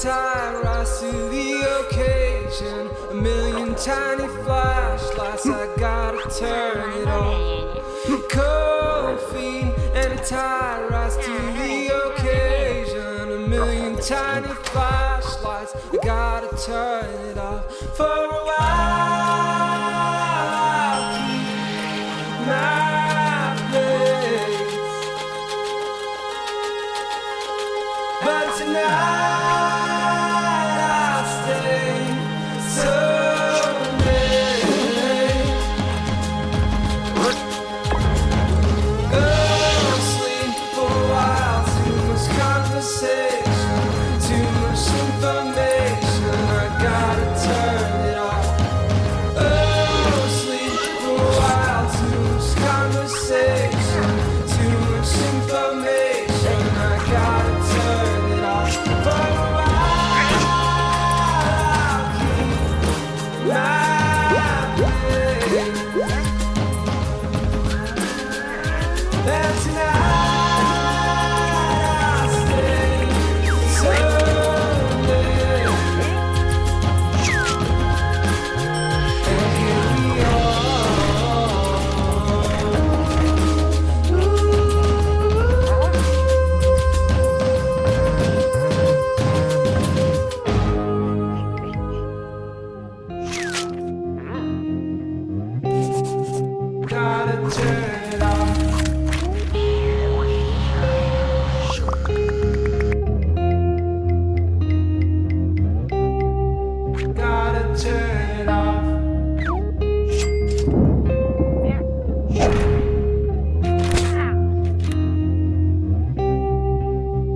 tide, rise to the occasion. A million tiny flashlights, I gotta turn it on. Cold feet and a tide, rise to the occasion. A million tiny flashlights, I gotta turn it off. For a while I'll keep my place, but tonight I'll stay so late. Go sleep for a while, too much conversation, too much information, I gotta turn it off. Oh, sleep for a while, too much conversation, too much information, I gotta turn it off. For a while, I'll keep my place. And tonight I'll stay so late. And here we are. Gotta turn it off. Gotta turn it off.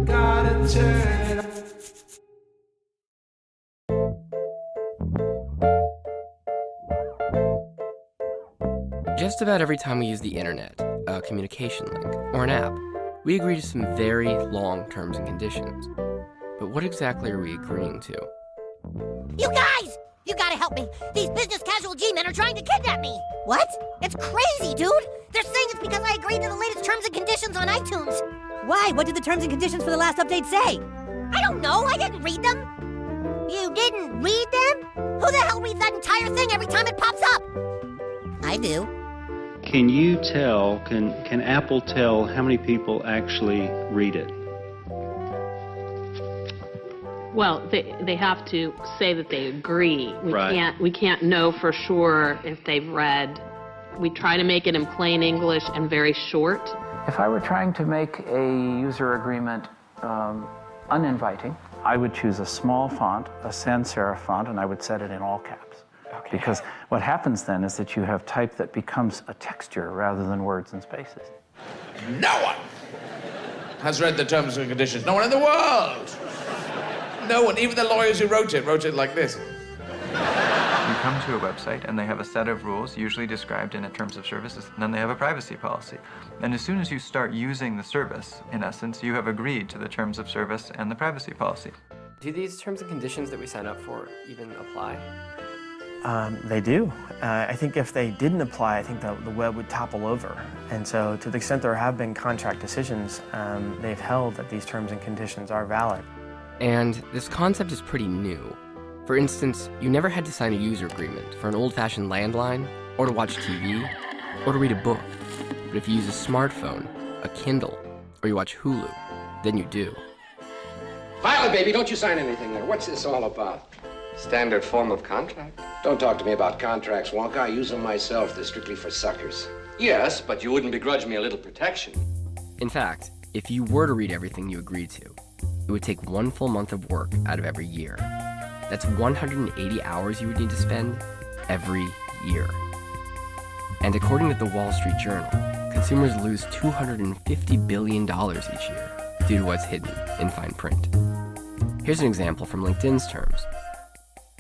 Gotta turn it off. Just about every time we use the internet, a communication link, or an app, we agree to some very long terms and conditions. But what exactly are we agreeing to? You guys! You gotta help me! These business casual G-men are trying to kidnap me! What? It's crazy, dude! They're saying it's because I agreed to the latest terms and conditions on iTunes! Why? What did the terms and conditions for the last update say? I don't know! I didn't read them! You didn't read them? Who the hell reads that entire thing every time it pops up? I do. Can you tell, can Apple tell how many people actually read it? Well, they have to say that they agree. Right. We can't know for sure if they've read. We try to make it in plain English and very short. If I were trying to make a user agreement uninviting, I would choose a small font, a sans serif font, and I would set it in all caps. Okay. Because what happens then is that you have type that becomes a texture rather than words and spaces. No one has read the terms and conditions. No one in the world. No one, even the lawyers who wrote it like this. You come to a website and they have a set of rules, usually described in terms of services, and then they have a privacy policy. And as soon as you start using the service, in essence, you have agreed to the terms of service and the privacy policy. Do these terms and conditions that we sign up for even apply? They do. I think if they didn't apply, I think the web would topple over. And so to the extent there have been contract decisions, they've held that these terms and conditions are valid. And this concept is pretty new. For instance, you never had to sign a user agreement for an old-fashioned landline, or to watch TV, or to read a book. But if you use a smartphone, a Kindle, or you watch Hulu, then you do. Violet, baby, don't you sign anything there. What's this all about? Standard form of contract. Don't talk to me about contracts, Wonka. I use them myself. They're strictly for suckers. Yes, but you wouldn't begrudge me a little protection. In fact, if you were to read everything you agreed to, it would take 1 full month of work out of every year. That's 180 hours you would need to spend every year. And according to the Wall Street Journal, consumers lose $250 billion each year due to what's hidden in fine print. Here's an example from LinkedIn's terms.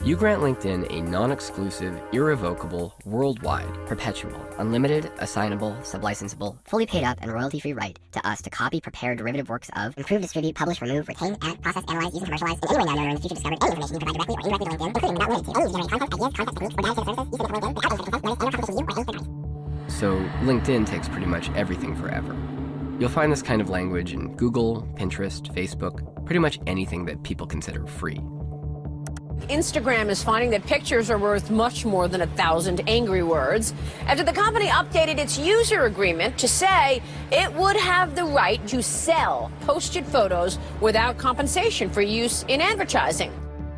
You grant LinkedIn a non-exclusive, irrevocable, worldwide, perpetual, unlimited, assignable, sublicensable, Fully paid up and royalty-free right to us to copy, prepare derivative works of, improve, distribute, publish, remove, retain, add, process, analyze, use, and commercialize in any way now or in the future discovered any information you provide directly or indirectly to LinkedIn, including but not limited to any user-generated content, ideas, concepts, techniques, or data services, use of the LinkedIn, the Apple content, minus any competition you or any third party. So LinkedIn takes pretty much everything forever. You'll find this kind of language in Google, Pinterest, Facebook, pretty much anything that people consider free. Instagram is finding that pictures are worth much more than 1,000 angry words after the company updated its user agreement to say it would have the right to sell posted photos without compensation for use in advertising.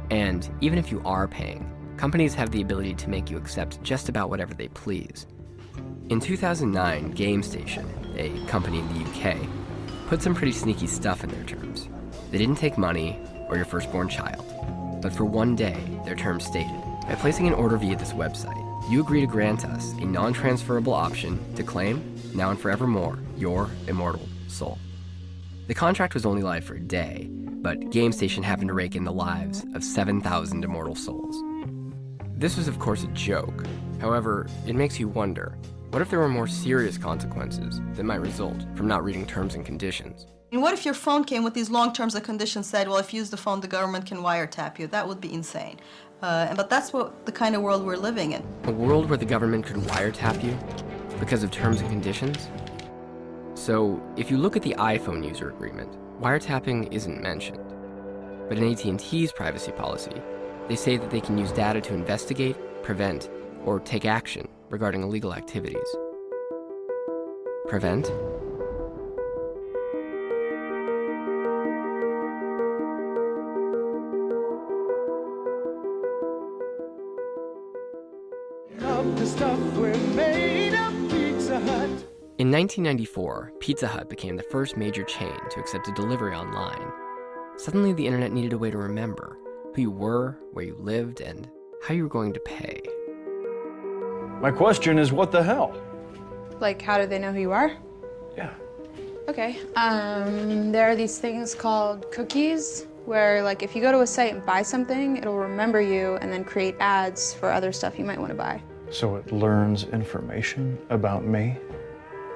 And even if you are paying, companies have the ability to make you accept just about whatever they please. In 2009, GameStation, a company in the UK, put some pretty sneaky stuff in their terms. They didn't take money or your firstborn child. But for one day, their terms stated, by placing an order via this website, you agree to grant us a non-transferable option to claim, now and forevermore, your immortal soul. The contract was only live for a day, but GameStation happened to rake in the lives of 7,000 immortal souls. This was, of course, a joke. However, it makes you wonder, what if there were more serious consequences that might result from not reading terms and conditions? And what if your phone came with these long terms and conditions said, well, if you use the phone, the government can wiretap you? That would be insane. But that's the kind of world we're living in. A world where the government could wiretap you because of terms and conditions? So, if you look at the iPhone user agreement, wiretapping isn't mentioned. But in AT&T's privacy policy, they say that they can use data to investigate, prevent, or take action regarding illegal activities. Prevent? In 1994, Pizza Hut became the first major chain to accept a delivery online. Suddenly, the internet needed a way to remember who you were, where you lived, and how you were going to pay. My question is, what the hell? Like, how do they know who you are? Yeah. Okay. There are these things called cookies, where, like, if you go to a site and buy something, it'll remember you and then create ads for other stuff you might want to buy. So it learns information about me?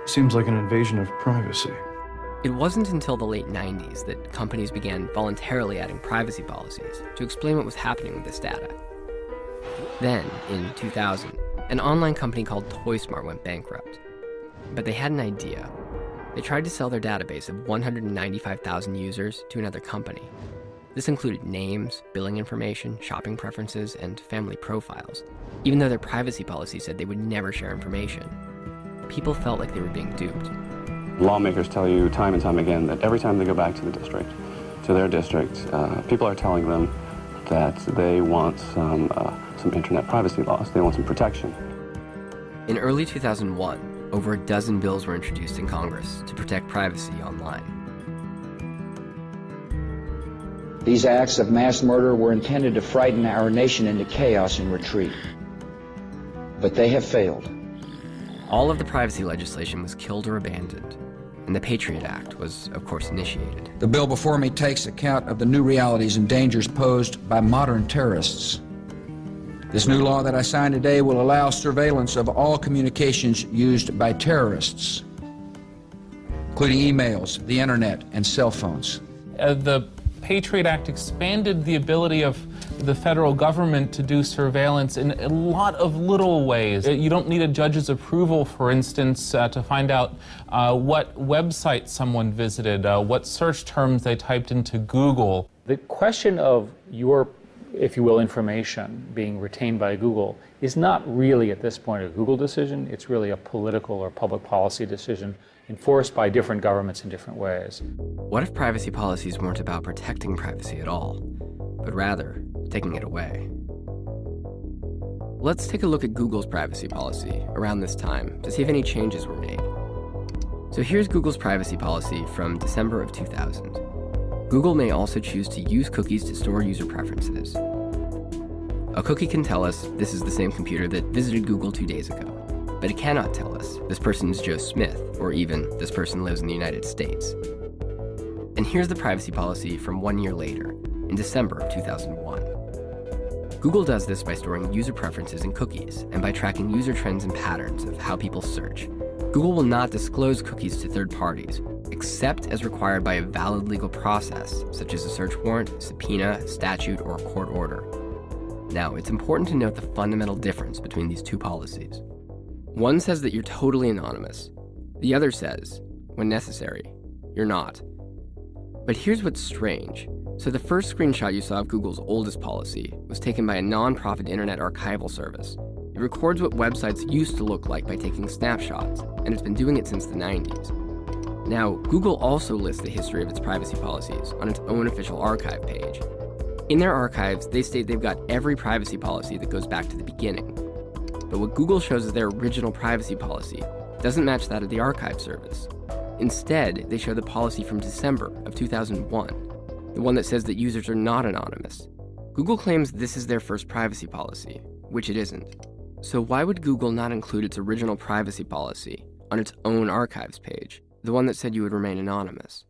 Seems like an invasion of privacy. It wasn't until the late 90s that companies began voluntarily adding privacy policies to explain what was happening with this data. Then, in 2000, an online company called ToySmart went bankrupt. But they had an idea. They tried to sell their database of 195,000 users to another company. This included names, billing information, shopping preferences, and family profiles, even though their privacy policy said they would never share information. People felt like they were being duped. Lawmakers tell you time and time again that every time they go back to the district, to their district, people are telling them that they want some internet privacy laws. They want some protection. In early 2001, over a dozen bills were introduced in Congress to protect privacy online. These acts of mass murder were intended to frighten our nation into chaos and retreat. But they have failed. All of the privacy legislation was killed or abandoned, and the Patriot Act was, of course, initiated. The bill before me takes account of the new realities and dangers posed by modern terrorists. This new law that I signed today will allow surveillance of all communications used by terrorists, including emails, the internet, and cell phones. The Patriot Act expanded the ability of the federal government to do surveillance in a lot of little ways. You don't need a judge's approval, for instance, to find out what website someone visited, what search terms they typed into Google. The question of your, if you will, information being retained by Google is not really at this point a Google decision. It's really a political or public policy decision enforced by different governments in different ways. What if privacy policies weren't about protecting privacy at all, but rather taking it away? Let's take a look at Google's privacy policy around this time to see if any changes were made. So here's Google's privacy policy from December of 2000. Google may also choose to use cookies to store user preferences. A cookie can tell us this is the same computer that visited Google 2 days ago, but it cannot tell us this person is Joe Smith, or even this person lives in the United States. And here's the privacy policy from 1 year later, in December of 2001. Google does this by storing user preferences in cookies and by tracking user trends and patterns of how people search. Google will not disclose cookies to third parties, except as required by a valid legal process, such as a search warrant, subpoena, statute, or a court order. Now, it's important to note the fundamental difference between these two policies. One says that you're totally anonymous. The other says, when necessary, you're not. But here's what's strange. So the first screenshot you saw of Google's oldest policy was taken by a non-profit internet archival service. It records what websites used to look like by taking snapshots, and it's been doing it since the 90s. Now, Google also lists the history of its privacy policies on its own official archive page. In their archives, they state they've got every privacy policy that goes back to the beginning. But what Google shows as their original privacy policy doesn't match that of the archive service. Instead, they show the policy from December of 2001, the one that says that users are not anonymous. Google claims this is their first privacy policy, which it isn't. So why would Google not include its original privacy policy on its own archives page, the one that said you would remain anonymous?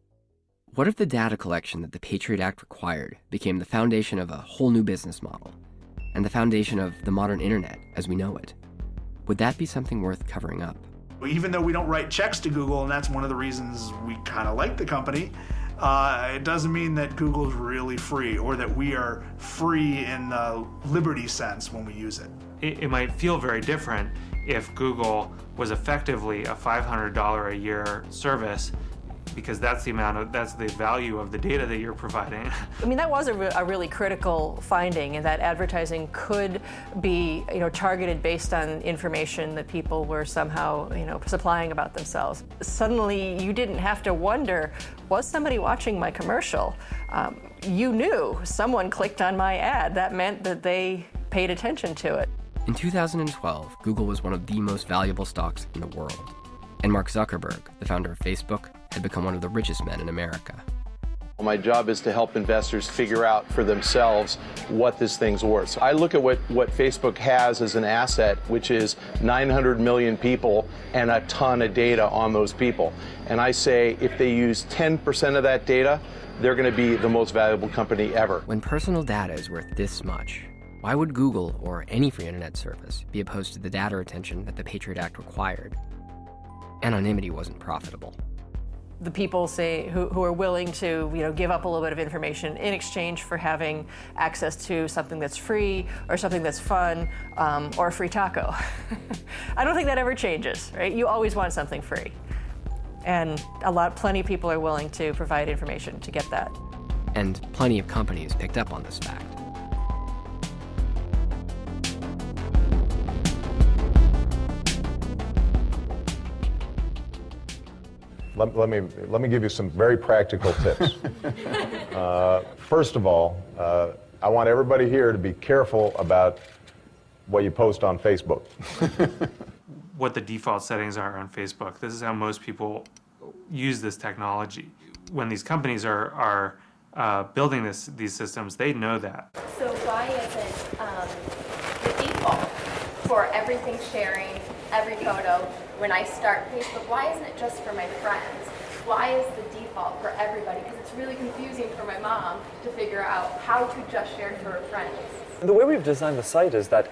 What if the data collection that the Patriot Act required became the foundation of a whole new business model, and the foundation of the modern internet as we know it? Would that be something worth covering up? Even though we don't write checks to Google, and that's one of the reasons we kind of like the company, it doesn't mean that Google's really free, or that we are free in the liberty sense when we use it. It might feel very different if Google was effectively a $500 a year service, because that's the value of the data that you're providing. I mean, that was a really critical finding, in that advertising could be, targeted based on information that people were somehow, supplying about themselves. Suddenly, you didn't have to wonder, was somebody watching my commercial? You knew someone clicked on my ad. That meant that they paid attention to it. In 2012, Google was one of the most valuable stocks in the world. And Mark Zuckerberg, the founder of Facebook, had become one of the richest men in America. My job is to help investors figure out for themselves what this thing's worth. So I look at what Facebook has as an asset, which is 900 million people and a ton of data on those people. And I say if they use 10% of that data, they're going to be the most valuable company ever. When personal data is worth this much, why would Google or any free internet service be opposed to the data retention that the Patriot Act required? Anonymity wasn't profitable. The people who are willing to give up a little bit of information in exchange for having access to something that's free or something that's fun, or a free taco. I don't think that ever changes, right? You always want something free. And plenty of people are willing to provide information to get that. And plenty of companies picked up on this fact. Let me give you some very practical tips. First of all, I want everybody here to be careful about what you post on Facebook. What the default settings are on Facebook. This is how most people use this technology. When these companies are building these systems, they know that. So why isn't the default for everything sharing, every photo, when I start Facebook, why isn't it just for my friends? Why is the default for everybody? Because it's really confusing for my mom to figure out how to just share to her friends. The way we've designed the site is that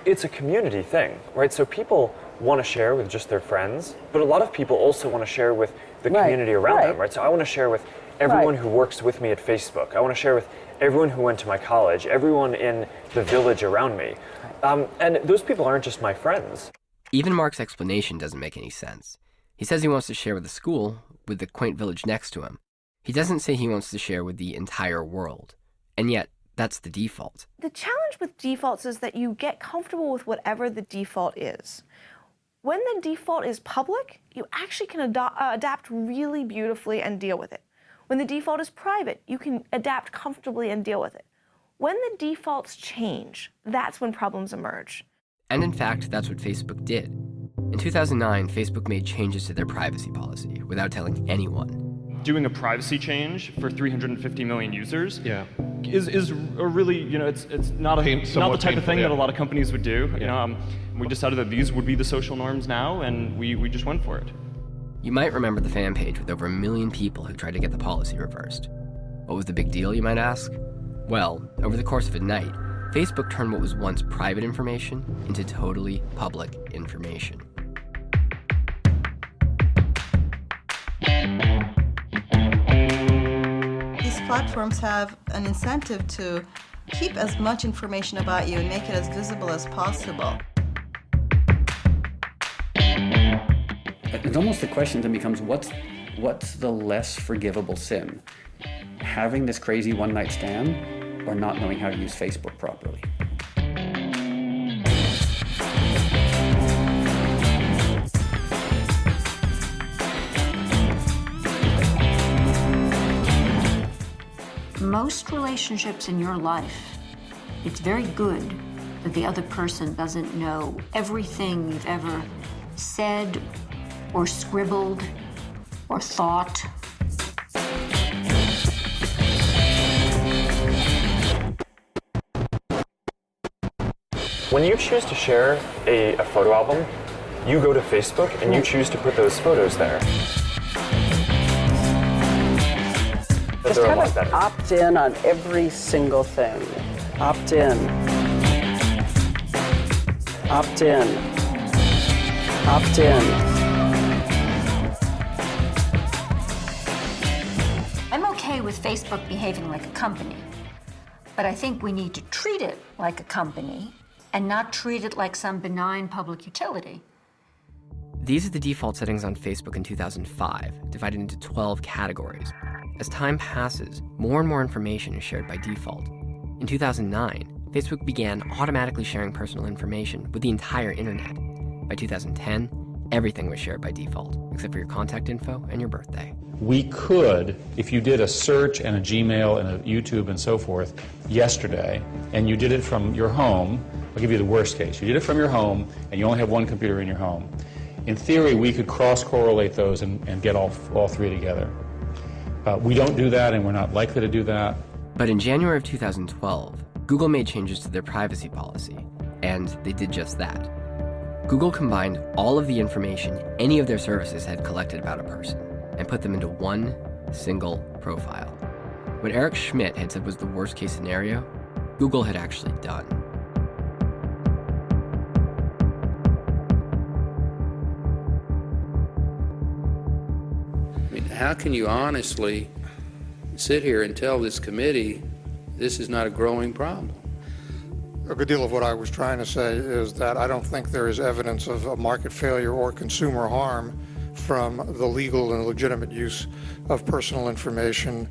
it's a community thing, right? So people want to share with just their friends, but a lot of people also want to share with the community around them, right? So I want to share with everyone who works with me at Facebook. I want to share with everyone who went to my college, everyone in the village around me. And those people aren't just my friends. Even Mark's explanation doesn't make any sense. He says he wants to share with the school, with the quaint village next to him. He doesn't say he wants to share with the entire world. And yet, that's the default. The challenge with defaults is that you get comfortable with whatever the default is. When the default is public, you actually can adapt really beautifully and deal with it. When the default is private, you can adapt comfortably and deal with it. When the defaults change, that's when problems emerge. And in fact, that's what Facebook did. In 2009, Facebook made changes to their privacy policy without telling anyone. Doing a privacy change for 350 million users is a really, it's not the type of thing that a lot of companies would do. We decided that these would be the social norms now, and we just went for it. You might remember the fan page with over 1 million people who tried to get the policy reversed. What was the big deal, you might ask? Well, over the course of a night, Facebook turned what was once private information into totally public information. These platforms have an incentive to keep as much information about you and make it as visible as possible. It's almost the question then becomes, what's What's the less forgivable sin? Having this crazy one-night stand or not knowing how to use Facebook properly? Most relationships in your life, it's very good that the other person doesn't know everything you've ever said or scribbled or thought. When you choose to share a photo album, you go to Facebook and you choose to put those photos there. Just kind of opt in on every single thing. Opt in. Opt in. Opt in. I'm okay with Facebook behaving like a company, but I think we need to treat it like a company and not treat it like some benign public utility. These are the default settings on Facebook in 2005, divided into 12 categories. As time passes, more and more information is shared by default. In 2009, Facebook began automatically sharing personal information with the entire internet. By 2010, everything was shared by default, except for your contact info and your birthday. We could, if you did a search and a Gmail and a YouTube and so forth yesterday, and you did it from your home, I'll give you the worst case. You did it from your home, and you only have one computer in your home. In theory, we could cross-correlate those and get all three together. We don't do that, and we're not likely to do that. But in January of 2012, Google made changes to their privacy policy, and they did just that. Google combined all of the information any of their services had collected about a person and put them into one single profile. What Eric Schmidt had said was the worst-case scenario, Google had actually done. How can you honestly sit here and tell this committee this is not a growing problem? A good deal of what I was trying to say is that I don't think there is evidence of a market failure or consumer harm from the legal and legitimate use of personal information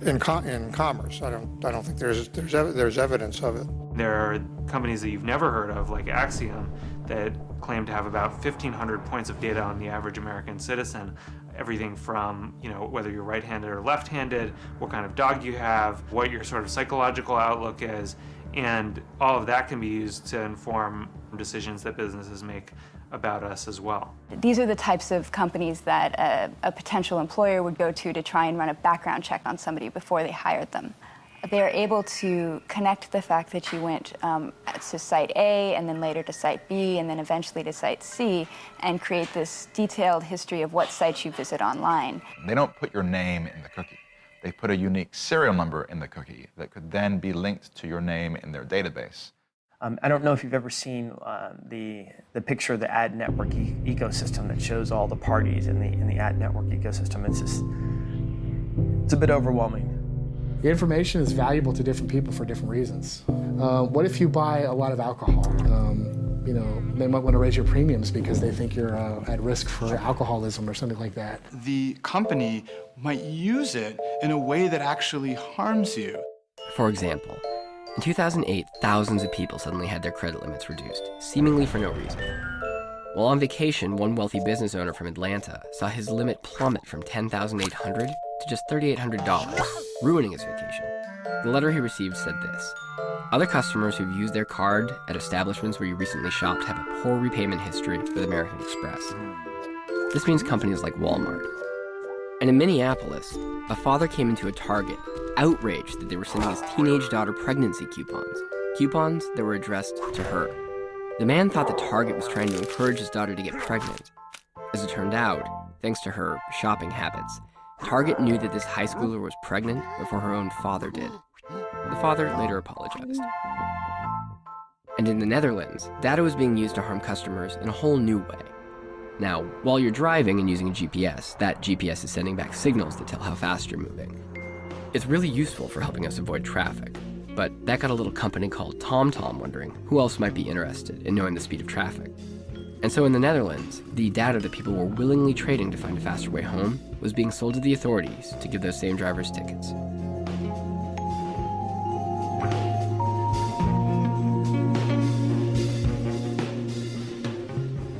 in commerce. I don't think there's evidence of it. There are companies that you've never heard of, like Axiom, that claim to have about 1,500 points of data on the average American citizen. Everything from, whether you're right-handed or left-handed, what kind of dog you have, what your sort of psychological outlook is, and all of that can be used to inform decisions that businesses make about us as well. These are the types of companies that a potential employer would go to try and run a background check on somebody before they hired them. They're able to connect the fact that you went to site A and then later to site B and then eventually to site C and create this detailed history of what sites you visit online. They don't put your name in the cookie. They put a unique serial number in the cookie that could then be linked to your name in their database. I don't know if you've ever seen the picture of the ad network ecosystem that shows all the parties in the ad network ecosystem. It's a bit overwhelming. The information is valuable to different people for different reasons. What if you buy a lot of alcohol? They might want to raise your premiums because they think you're at risk for alcoholism or something like that. The company might use it in a way that actually harms you. For example, in 2008, thousands of people suddenly had their credit limits reduced, seemingly for no reason. While on vacation, one wealthy business owner from Atlanta saw his limit plummet from $10,800 to just $3,800, ruining his vacation. The letter he received said this: "Other customers who've used their card at establishments where you recently shopped have a poor repayment history with American Express." This means companies like Walmart. And in Minneapolis, a father came into a Target, outraged that they were sending his teenage daughter pregnancy coupons that were addressed to her. The man thought the Target was trying to encourage his daughter to get pregnant. As it turned out, thanks to her shopping habits, Target knew that this high schooler was pregnant before her own father did. The father later apologized. And in the Netherlands, data was being used to harm customers in a whole new way. Now, while you're driving and using a GPS, that GPS is sending back signals that tell how fast you're moving. It's really useful for helping us avoid traffic, but that got a little company called TomTom wondering who else might be interested in knowing the speed of traffic. And so in the Netherlands, the data that people were willingly trading to find a faster way home was being sold to the authorities to give those same drivers tickets.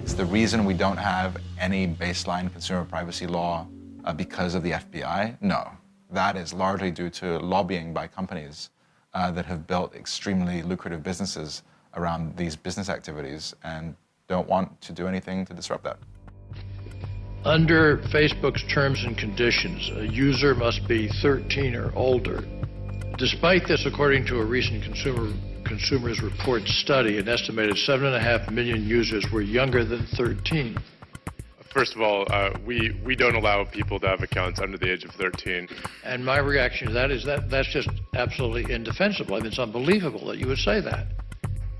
Is the reason we don't have any baseline consumer privacy law because of the FBI? No. That is largely due to lobbying by companies that have built extremely lucrative businesses around these business activities and don't want to do anything to disrupt that. Under Facebook's terms and conditions, a user must be 13 or older. Despite this, according to a recent Consumers Report study, an estimated 7.5 million users were younger than 13. First of all, we don't allow people to have accounts under the age of 13. And my reaction to that is that's just absolutely indefensible. I mean, it's unbelievable that you would say that.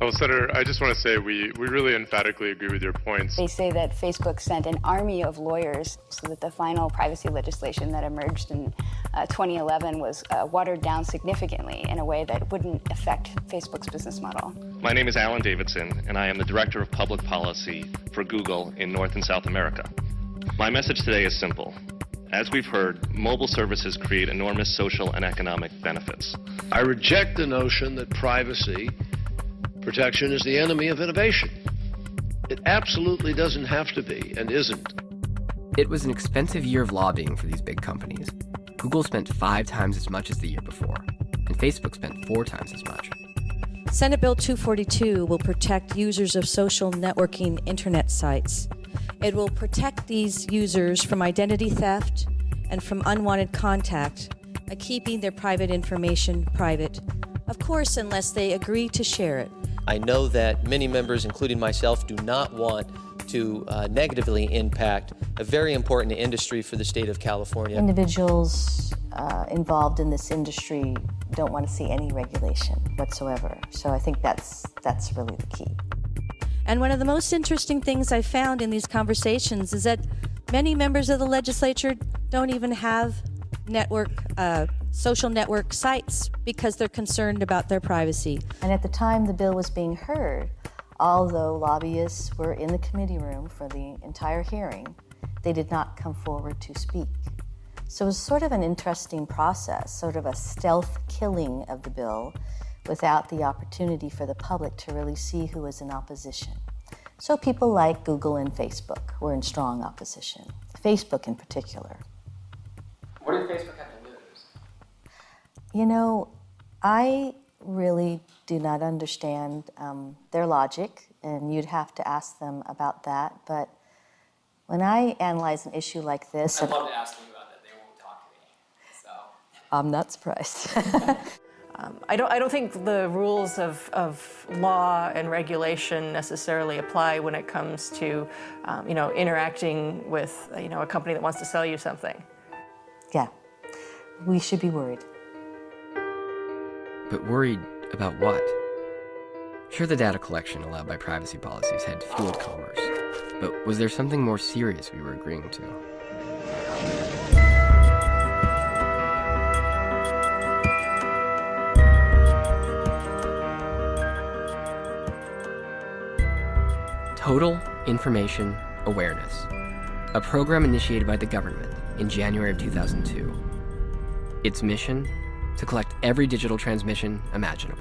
Well, Senator, I just want to say we really emphatically agree with your points. They say that Facebook sent an army of lawyers so that the final privacy legislation that emerged in 2011 was watered down significantly in a way that wouldn't affect Facebook's business model. My name is Alan Davidson, and I am the Director of Public Policy for Google in North and South America. My message today is simple. As we've heard, mobile services create enormous social and economic benefits. I reject the notion that privacy protection is the enemy of innovation. It absolutely doesn't have to be and isn't. It was an expensive year of lobbying for these big companies. Google spent 5 times as much as the year before, and Facebook spent 4 times as much. Senate Bill 242 will protect users of social networking internet sites. It will protect these users from identity theft and from unwanted contact by keeping their private information private, of course, unless they agree to share it. I know that many members, including myself, do not want to negatively impact a very important industry for the state of California. Individuals involved in this industry don't want to see any regulation whatsoever. So I think that's really the key. And one of the most interesting things I found in these conversations is that many members of the legislature don't even have social network sites because they're concerned about their privacy. And at the time the bill was being heard, although lobbyists were in the committee room for the entire hearing, they did not come forward to speak. So it was sort of an interesting process, sort of a stealth killing of the bill without the opportunity for the public to really see who was in opposition. So people like Google and Facebook were in strong opposition, Facebook in particular. What did Facebook have to lose? You know, I really do not understand their logic, and you'd have to ask them about that. But when I analyze an issue like this... I'd love to ask them about that. They won't talk to me, so... I'm not surprised. I don't think the rules of law and regulation necessarily apply when it comes to, interacting with, a company that wants to sell you something. Yeah, we should be worried. But worried about what? Sure, the data collection allowed by privacy policies had fueled commerce, but was there something more serious we were agreeing to? Total Information Awareness, a program initiated by the government in January of 2002. Its mission? To collect every digital transmission imaginable.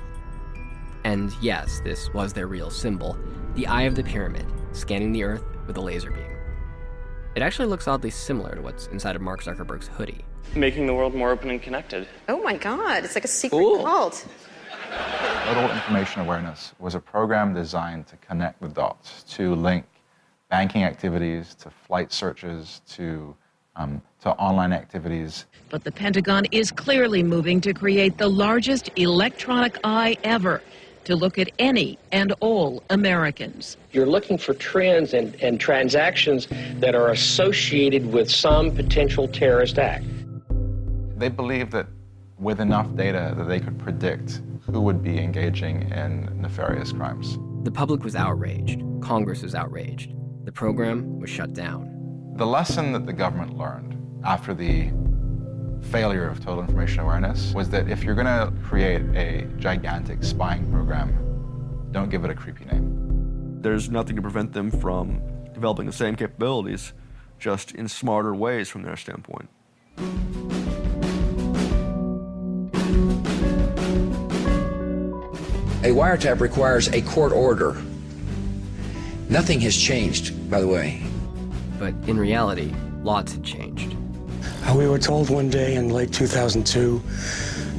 And yes, this was their real symbol, the eye of the pyramid, scanning the Earth with a laser beam. It actually looks oddly similar to what's inside of Mark Zuckerberg's hoodie. Making the world more open and connected. Oh my God, it's like a secret cult. Total Information Awareness was a program designed to connect the dots, to link banking activities, to flight searches, to online activities. But the Pentagon is clearly moving to create the largest electronic eye ever to look at any and all Americans. You're looking for trends and transactions that are associated with some potential terrorist act. They believed that with enough data that they could predict who would be engaging in nefarious crimes. The public was outraged. Congress was outraged. The program was shut down. The lesson that the government learned after the failure of Total Information Awareness was that if you're going to create a gigantic spying program, don't give it a creepy name. there's nothing to prevent them from developing the same capabilities, just in smarter ways from their standpoint. A wiretap requires a court order. Nothing has changed, by the way. But in reality, lots had changed. We were told one day in late 2002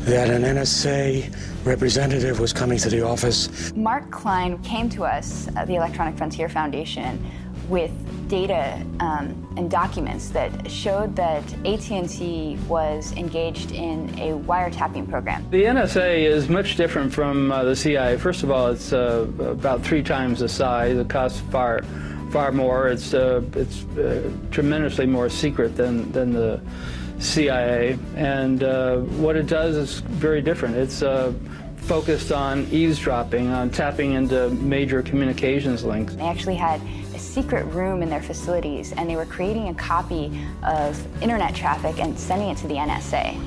that an NSA representative was coming to the office. Mark Klein came to us at the Electronic Frontier Foundation with data and documents that showed that AT&T was engaged in a wiretapping program. The NSA is much different from the CIA. First of all, it's about 3 times the size. It costs far more. It's tremendously more secret than the CIA. And what it does is very different. It's focused on eavesdropping, on tapping into major communications links. They actually had a secret room in their facilities, and they were creating a copy of internet traffic and sending it to the NSA.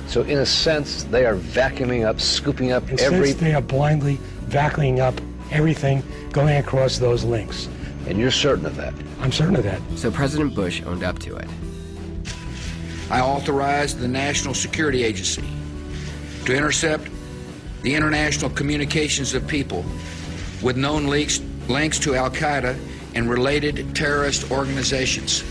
So in a sense, they are vacuuming up, scooping up every... They are blindly vacuuming up everything going across those links. And you're certain of that? I'm certain of that. So President Bush owned up to it. I authorized the National Security Agency to intercept the international communications of people with known links to Al-Qaeda and related terrorist organizations.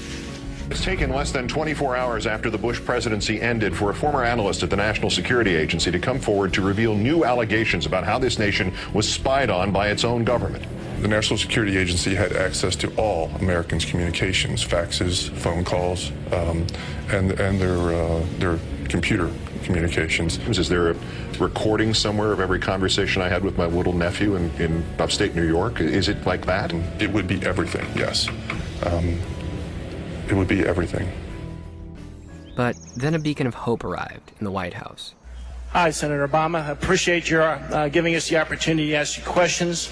It's taken less than 24 hours after the Bush presidency ended for a former analyst at the National Security Agency to come forward to reveal new allegations about how this nation was spied on by its own government. The National Security Agency had access to all Americans' communications, faxes, phone calls, and their computer communications. Is there a recording somewhere of every conversation I had with my little nephew in upstate New York? Is it like that? It would be everything, yes. It would be everything. But then a beacon of hope arrived in the White House. Hi, Senator Obama. I appreciate your giving us the opportunity to ask you questions.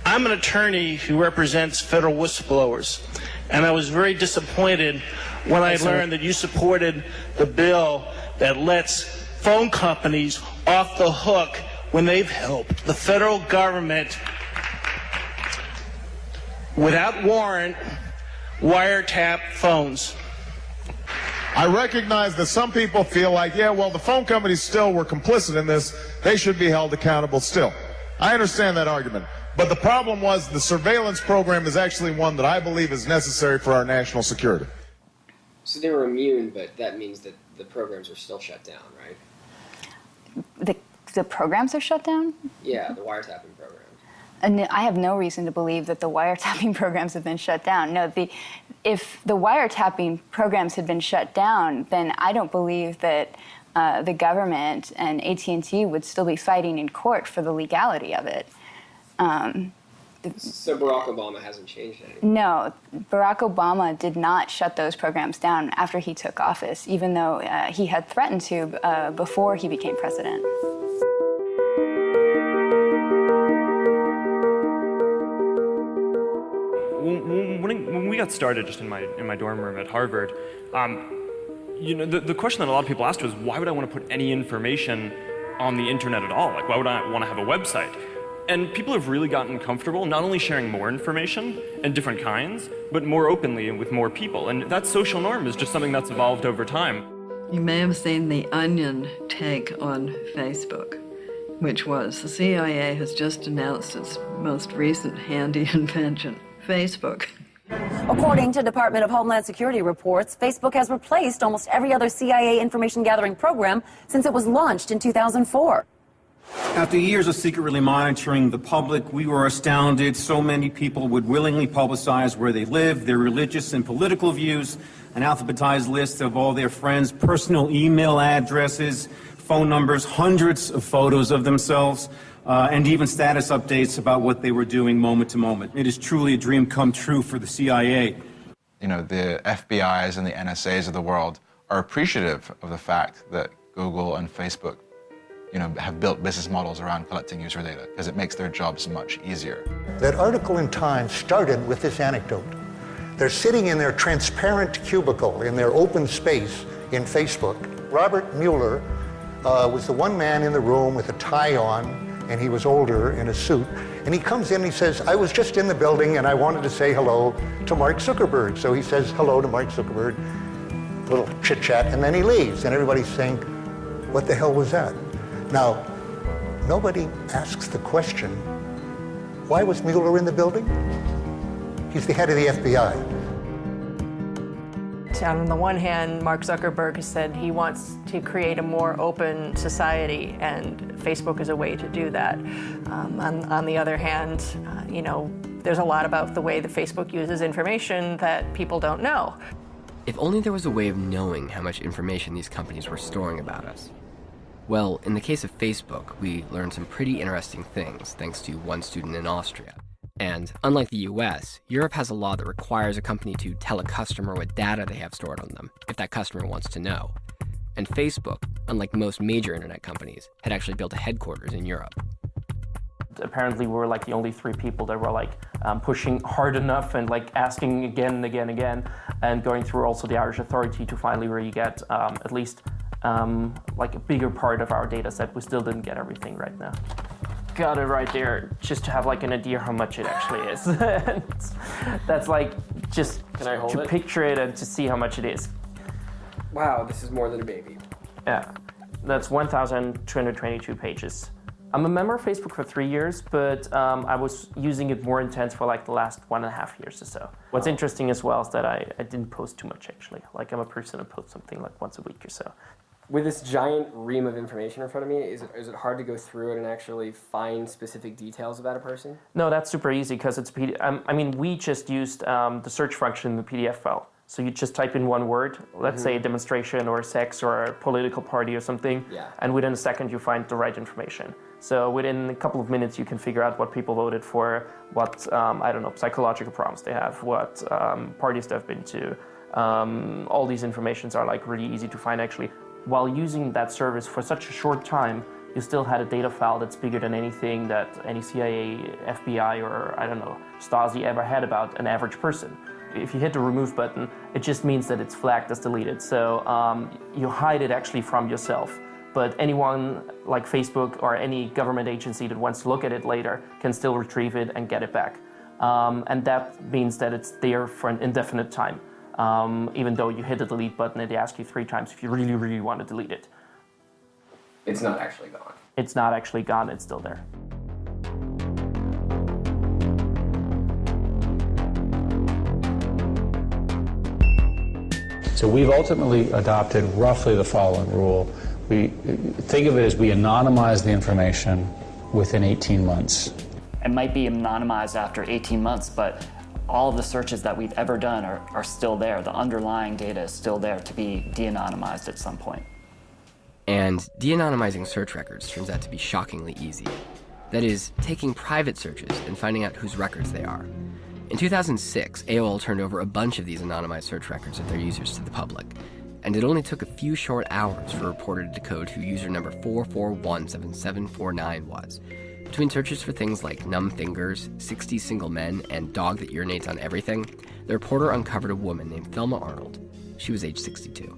I'm an attorney who represents federal whistleblowers, and I was very disappointed when I learned that you supported the bill that lets phone companies off the hook when they've helped the federal government without warrant wiretap phones. I recognize that some people feel like, yeah, well, the phone companies still were complicit in this. They should be held accountable still. I understand that argument. But the problem was the surveillance program is actually one that I believe is necessary for our national security. So they were immune, but that means that the programs are still shut down, right? The programs are shut down? Yeah, the wiretapping program. And I have no reason to believe that the wiretapping programs have been shut down. No, if the wiretapping programs had been shut down, then I don't believe that the government and AT&T would still be fighting in court for the legality of it. So Barack Obama hasn't changed anything? No, Barack Obama did not shut those programs down after he took office, even though he had threatened to before he became president. When we got started just in my dorm room at Harvard, the question that a lot of people asked was, why would I want to put any information on the internet at all? Like, why would I want to have a website? And people have really gotten comfortable not only sharing more information and different kinds, but more openly and with more people. And that social norm is just something that's evolved over time. You may have seen the Onion take on Facebook, which was the CIA has just announced its most recent handy invention, Facebook. According to Department of Homeland Security reports, Facebook has replaced almost every other CIA information gathering program since it was launched in 2004. After years of secretly monitoring the public, we were astounded so many people would willingly publicize where they live, their religious and political views, an alphabetized list of all their friends' personal email addresses, phone numbers, hundreds of photos of themselves, and even status updates about what they were doing moment to moment. It is truly a dream come true for the CIA. You know, the FBIs and the NSAs of the world are appreciative of the fact that Google and Facebook have built business models around collecting user data because it makes their jobs much easier. That article in Time started with this anecdote. They're sitting in their transparent cubicle in their open space in Facebook. Robert Mueller was the one man in the room with a tie on, and he was older in a suit, And he comes in and he says, I was just in the building and I wanted to say hello to Mark Zuckerberg. So he says hello to Mark Zuckerberg, little chit chat, and then he leaves. And everybody's saying, what the hell was that? Now, nobody asks the question, why was Mueller in the building? He's the head of the FBI. On the one hand, Mark Zuckerberg has said he wants to create a more open society, and Facebook is a way to do that. On the other hand, you know, there's a lot about the way that Facebook uses information that people don't know. If only there was a way of knowing how much information these companies were storing about us. Well, in the case of Facebook, we learned some pretty interesting things thanks to one student in Austria. And unlike the US, Europe has a law that requires a company to tell a customer what data they have stored on them, if that customer wants to know. And Facebook, unlike most major internet companies, had actually built a headquarters in Europe. Apparently we were like the only 3 people that were like pushing hard enough and like asking again and again and again, and going through also the Irish authority to finally really get at least like a bigger part of our data set. We still didn't get everything right now. Got it right there, just to have like an idea how much it actually is. That's like just to picture it and to see how much it is. Wow, this is more than a baby. Yeah, that's 1,222 pages. I'm a member of Facebook for 3 years, but I was using it more intense for like the last 1.5 years or so. What's interesting as well is that I didn't post too much actually. Like I'm a person who posts something like once a week or so. With this giant ream of information in front of me, is it hard to go through it and actually find specific details about a person? No, that's super easy because it's I mean, we just used the search function in the PDF file. So you just type in one word, let's say demonstration or sex or a political party or something, and within a second you find the right information. So within a couple of minutes you can figure out what people voted for, what, I don't know, psychological problems they have, what parties they've been to. All these informations are like really easy to find actually. While using that service for such a short time, you still had a data file that's bigger than anything that any CIA, FBI, or I don't know, Stasi ever had about an average person. If you hit the remove button, it just means that it's flagged as deleted. So you hide it actually from yourself. But anyone like Facebook or any government agency that wants to look at it later can still retrieve it and get it back. And that means that it's there for an indefinite time. Even though you hit the delete button and they ask you 3 times if you really, really want to delete it. It's not actually gone. It's not actually gone, it's still there. So we've ultimately adopted roughly the following rule. We think of it as we anonymize the information within 18 months. It might be anonymized after 18 months, but all of the searches that we've ever done are still there. The underlying data is still there to be de-anonymized at some point. And de-anonymizing search records turns out to be shockingly easy. That is, taking private searches and finding out whose records they are. In 2006, AOL turned over a bunch of these anonymized search records of their users to the public, and it only took a few short hours for a reporter to decode who user number 4417749 was. Between searches for things like numb fingers, 60 single men, and dog that urinates on everything, the reporter uncovered a woman named Thelma Arnold. She was age 62.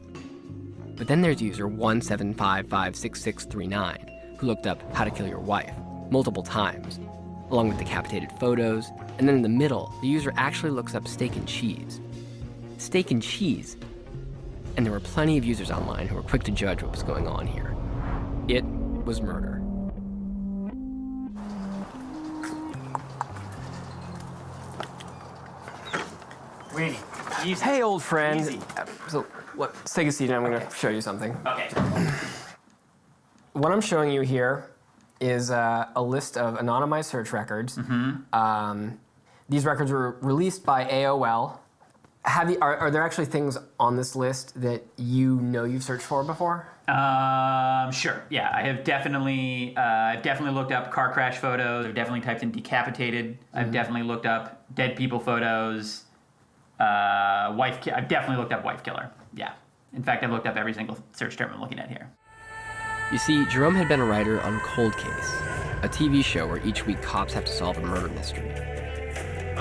But then there's user 1755669, who looked up how to kill your wife multiple times, along with decapitated photos, and then in the middle, the user actually looks up steak and cheese. Steak and cheese! And there were plenty of users online who were quick to judge what was going on here. It was murder. Hey, old friend. So, let's take a seat and I'm going to show you something. Okay. What I'm showing you here is a list of anonymized search records. These records were released by AOL. Are there actually things on this list that you know you've searched for before? Sure. Yeah, I have definitely looked up car crash photos. I've definitely typed in decapitated. I've definitely looked up dead people photos. I've definitely looked up wife killer. Yeah. In fact, I've looked up every single search term I'm looking at here. You see, Jerome had been a writer on Cold Case, a TV show where each week cops have to solve a murder mystery.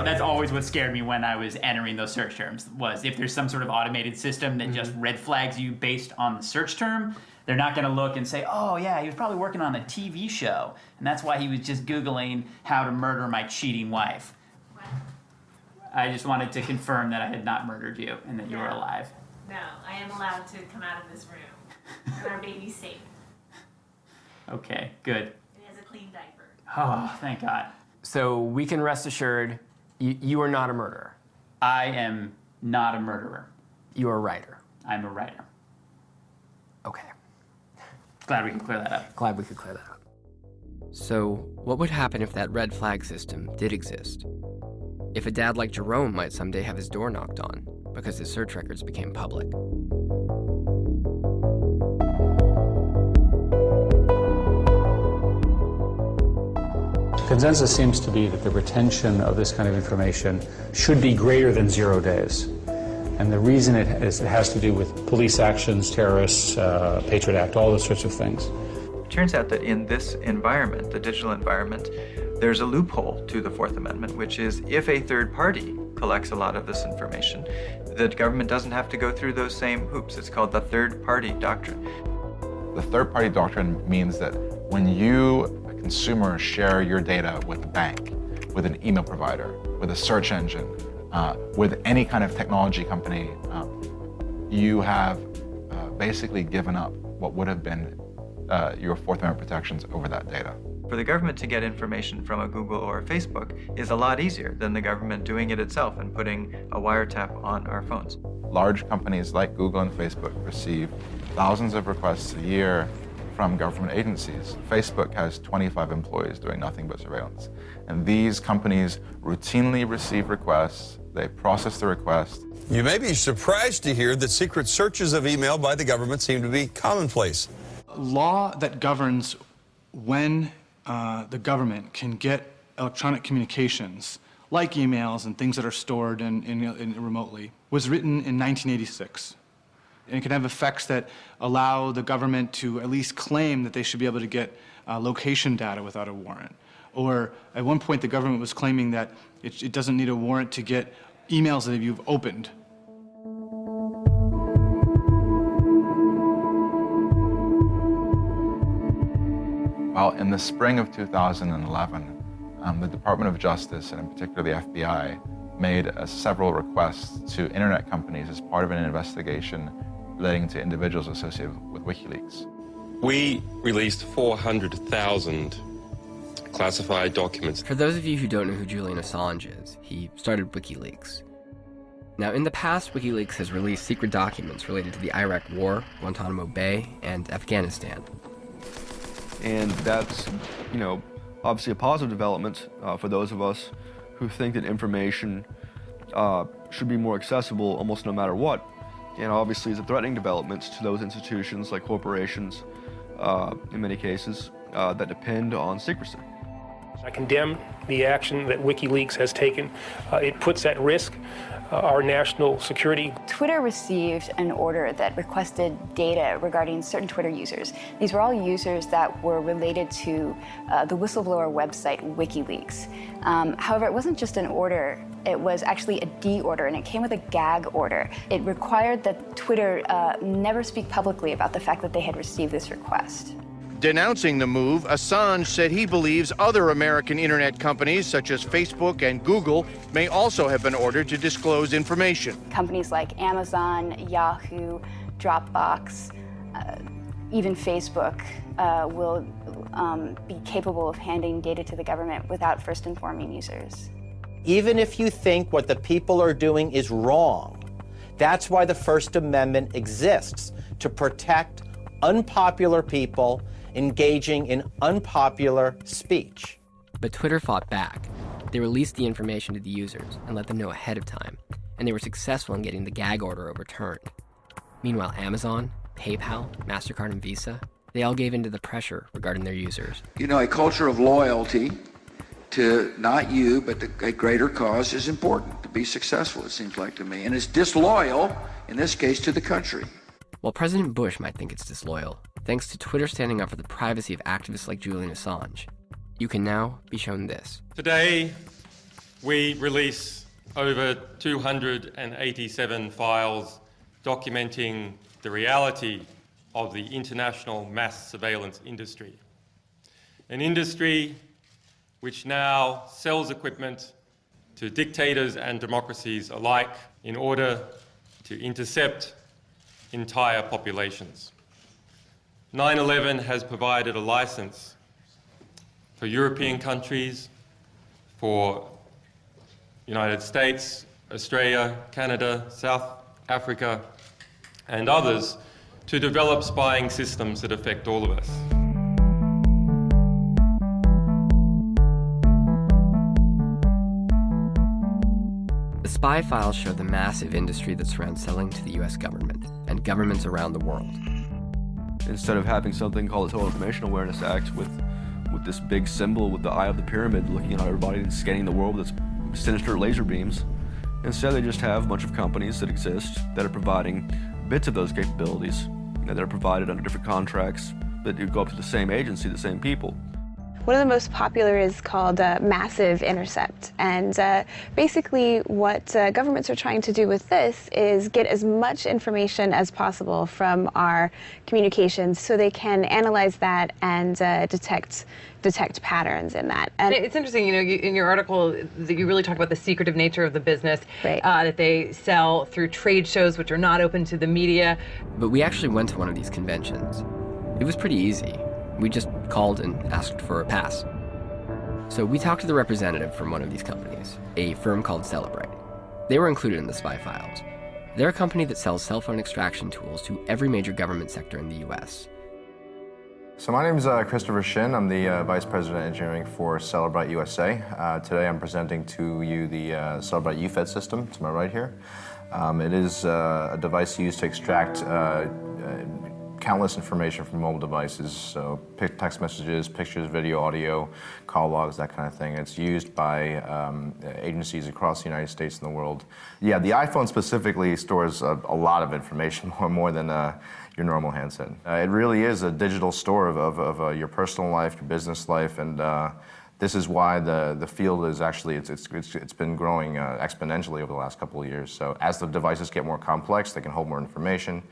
That's always what scared me when I was entering those search terms, was if there's some sort of automated system that just red flags you based on the search term, they're not going to look and say, oh yeah, he was probably working on a TV show, and that's why he was just Googling how to murder my cheating wife. I just wanted to confirm that I had not murdered you and that you were alive. No, I am allowed to come out of this room. And our baby's safe. Okay, good. It has a clean diaper. Oh, thank God. So we can rest assured you are not a murderer. I am not a murderer. You are a writer. I'm a writer. Okay. Glad we could clear that up. Glad we could clear that up. So, what would happen if that red flag system did exist? If a dad like Jerome might someday have his door knocked on because his search records became public. Consensus seems to be that the retention of this kind of information should be greater than 0 days. And the reason it has to do with police actions, terrorists, Patriot Act, all those sorts of things. It turns out that in this environment, the digital environment, there's a loophole to the Fourth Amendment, which is if a third party collects a lot of this information, the government doesn't have to go through those same hoops. It's called the third party doctrine. The third party doctrine means that when you, a consumer, share your data with a bank, with an email provider, with a search engine, with any kind of technology company, you have basically given up what would have been your Fourth Amendment protections over that data. For the government to get information from a Google or a Facebook is a lot easier than the government doing it itself and putting a wiretap on our phones. Large companies like Google and Facebook receive thousands of requests a year from government agencies. Facebook has 25 employees doing nothing but surveillance. And these companies routinely receive requests, they process the request. You may be surprised to hear that secret searches of email by the government seem to be commonplace. Law that governs when the government can get electronic communications, like emails and things that are stored in remotely, was written in 1986. And it can have effects that allow the government to at least claim that they should be able to get location data without a warrant. Or at one point, the government was claiming that it doesn't need a warrant to get emails that you've opened. Well, in the spring of 2011, the Department of Justice, and in particular the FBI, made several requests to internet companies as part of an investigation relating to individuals associated with WikiLeaks. We released 400,000 classified documents. For those of you who don't know who Julian Assange is, he started WikiLeaks. Now, in the past, WikiLeaks has released secret documents related to the Iraq War, Guantanamo Bay, and Afghanistan. And that's, obviously a positive development for those of us who think that information should be more accessible almost no matter what. And obviously it's a threatening development to those institutions like corporations, in many cases, that depend on secrecy. I condemn the action that WikiLeaks has taken. It puts at risk our national security. Twitter received an order that requested data regarding certain Twitter users. These were all users that were related to the whistleblower website WikiLeaks. However, it wasn't just an order, it was actually a D order, and it came with a gag order. It required that Twitter never speak publicly about the fact that they had received this request. Denouncing the move, Assange said he believes other American internet companies, such as Facebook and Google, may also have been ordered to disclose information. Companies like Amazon, Yahoo, Dropbox, even Facebook will be capable of handing data to the government without first informing users. Even if you think what the people are doing is wrong, that's why the First Amendment exists, to protect unpopular people engaging in unpopular speech. But Twitter fought back. They released the information to the users and let them know ahead of time, and they were successful in getting the gag order overturned. Meanwhile, Amazon, PayPal, MasterCard, and Visa, they all gave in to the pressure regarding their users. A culture of loyalty to not you, but a greater cause is important to be successful, it seems like to me. And it's disloyal, in this case, to the country. While President Bush might think it's disloyal, thanks to Twitter standing up for the privacy of activists like Julian Assange, you can now be shown this. Today, we release over 287 files documenting the reality of the international mass surveillance industry. An industry which now sells equipment to dictators and democracies alike in order to intercept entire populations. 9/11 has provided a license for European countries, for United States, Australia, Canada, South Africa, and others to develop spying systems that affect all of us. The spy files show the massive industry that surrounds selling to the US government and governments around the world. Instead of having something called the Total Information Awareness Act with this big symbol with the eye of the pyramid looking at everybody and scanning the world with its sinister laser beams, instead they just have a bunch of companies that exist that are providing bits of those capabilities, that are provided under different contracts that go up to the same agency, the same people. One of the most popular is called Massive Intercept, and basically what governments are trying to do with this is get as much information as possible from our communications so they can analyze that and detect patterns in that. And it's interesting, you know, in your article that you really talk about the secretive nature of the business, right. That they sell through trade shows which are not open to the media. But we actually went to one of these conventions. It was pretty easy. We just called and asked for a pass. So we talked to the representative from one of these companies, a firm called Celebrite. They were included in the spy files. They're a company that sells cell phone extraction tools to every major government sector in the US. So my name is Christopher Shin. I'm the Vice President of Engineering for Celebrite USA. Today I'm presenting to you the Celebrite UFED system, to my right here. It is a device used to extract countless information from mobile devices, so text messages, pictures, video, audio, call logs, that kind of thing. It's used by agencies across the United States and the world. Yeah, the iPhone specifically stores a lot of information, more than your normal handset. It really is a digital store of your personal life, your business life, and this is why the field is actually, it's been growing exponentially over the last couple of years. So as the devices get more complex, they can hold more information.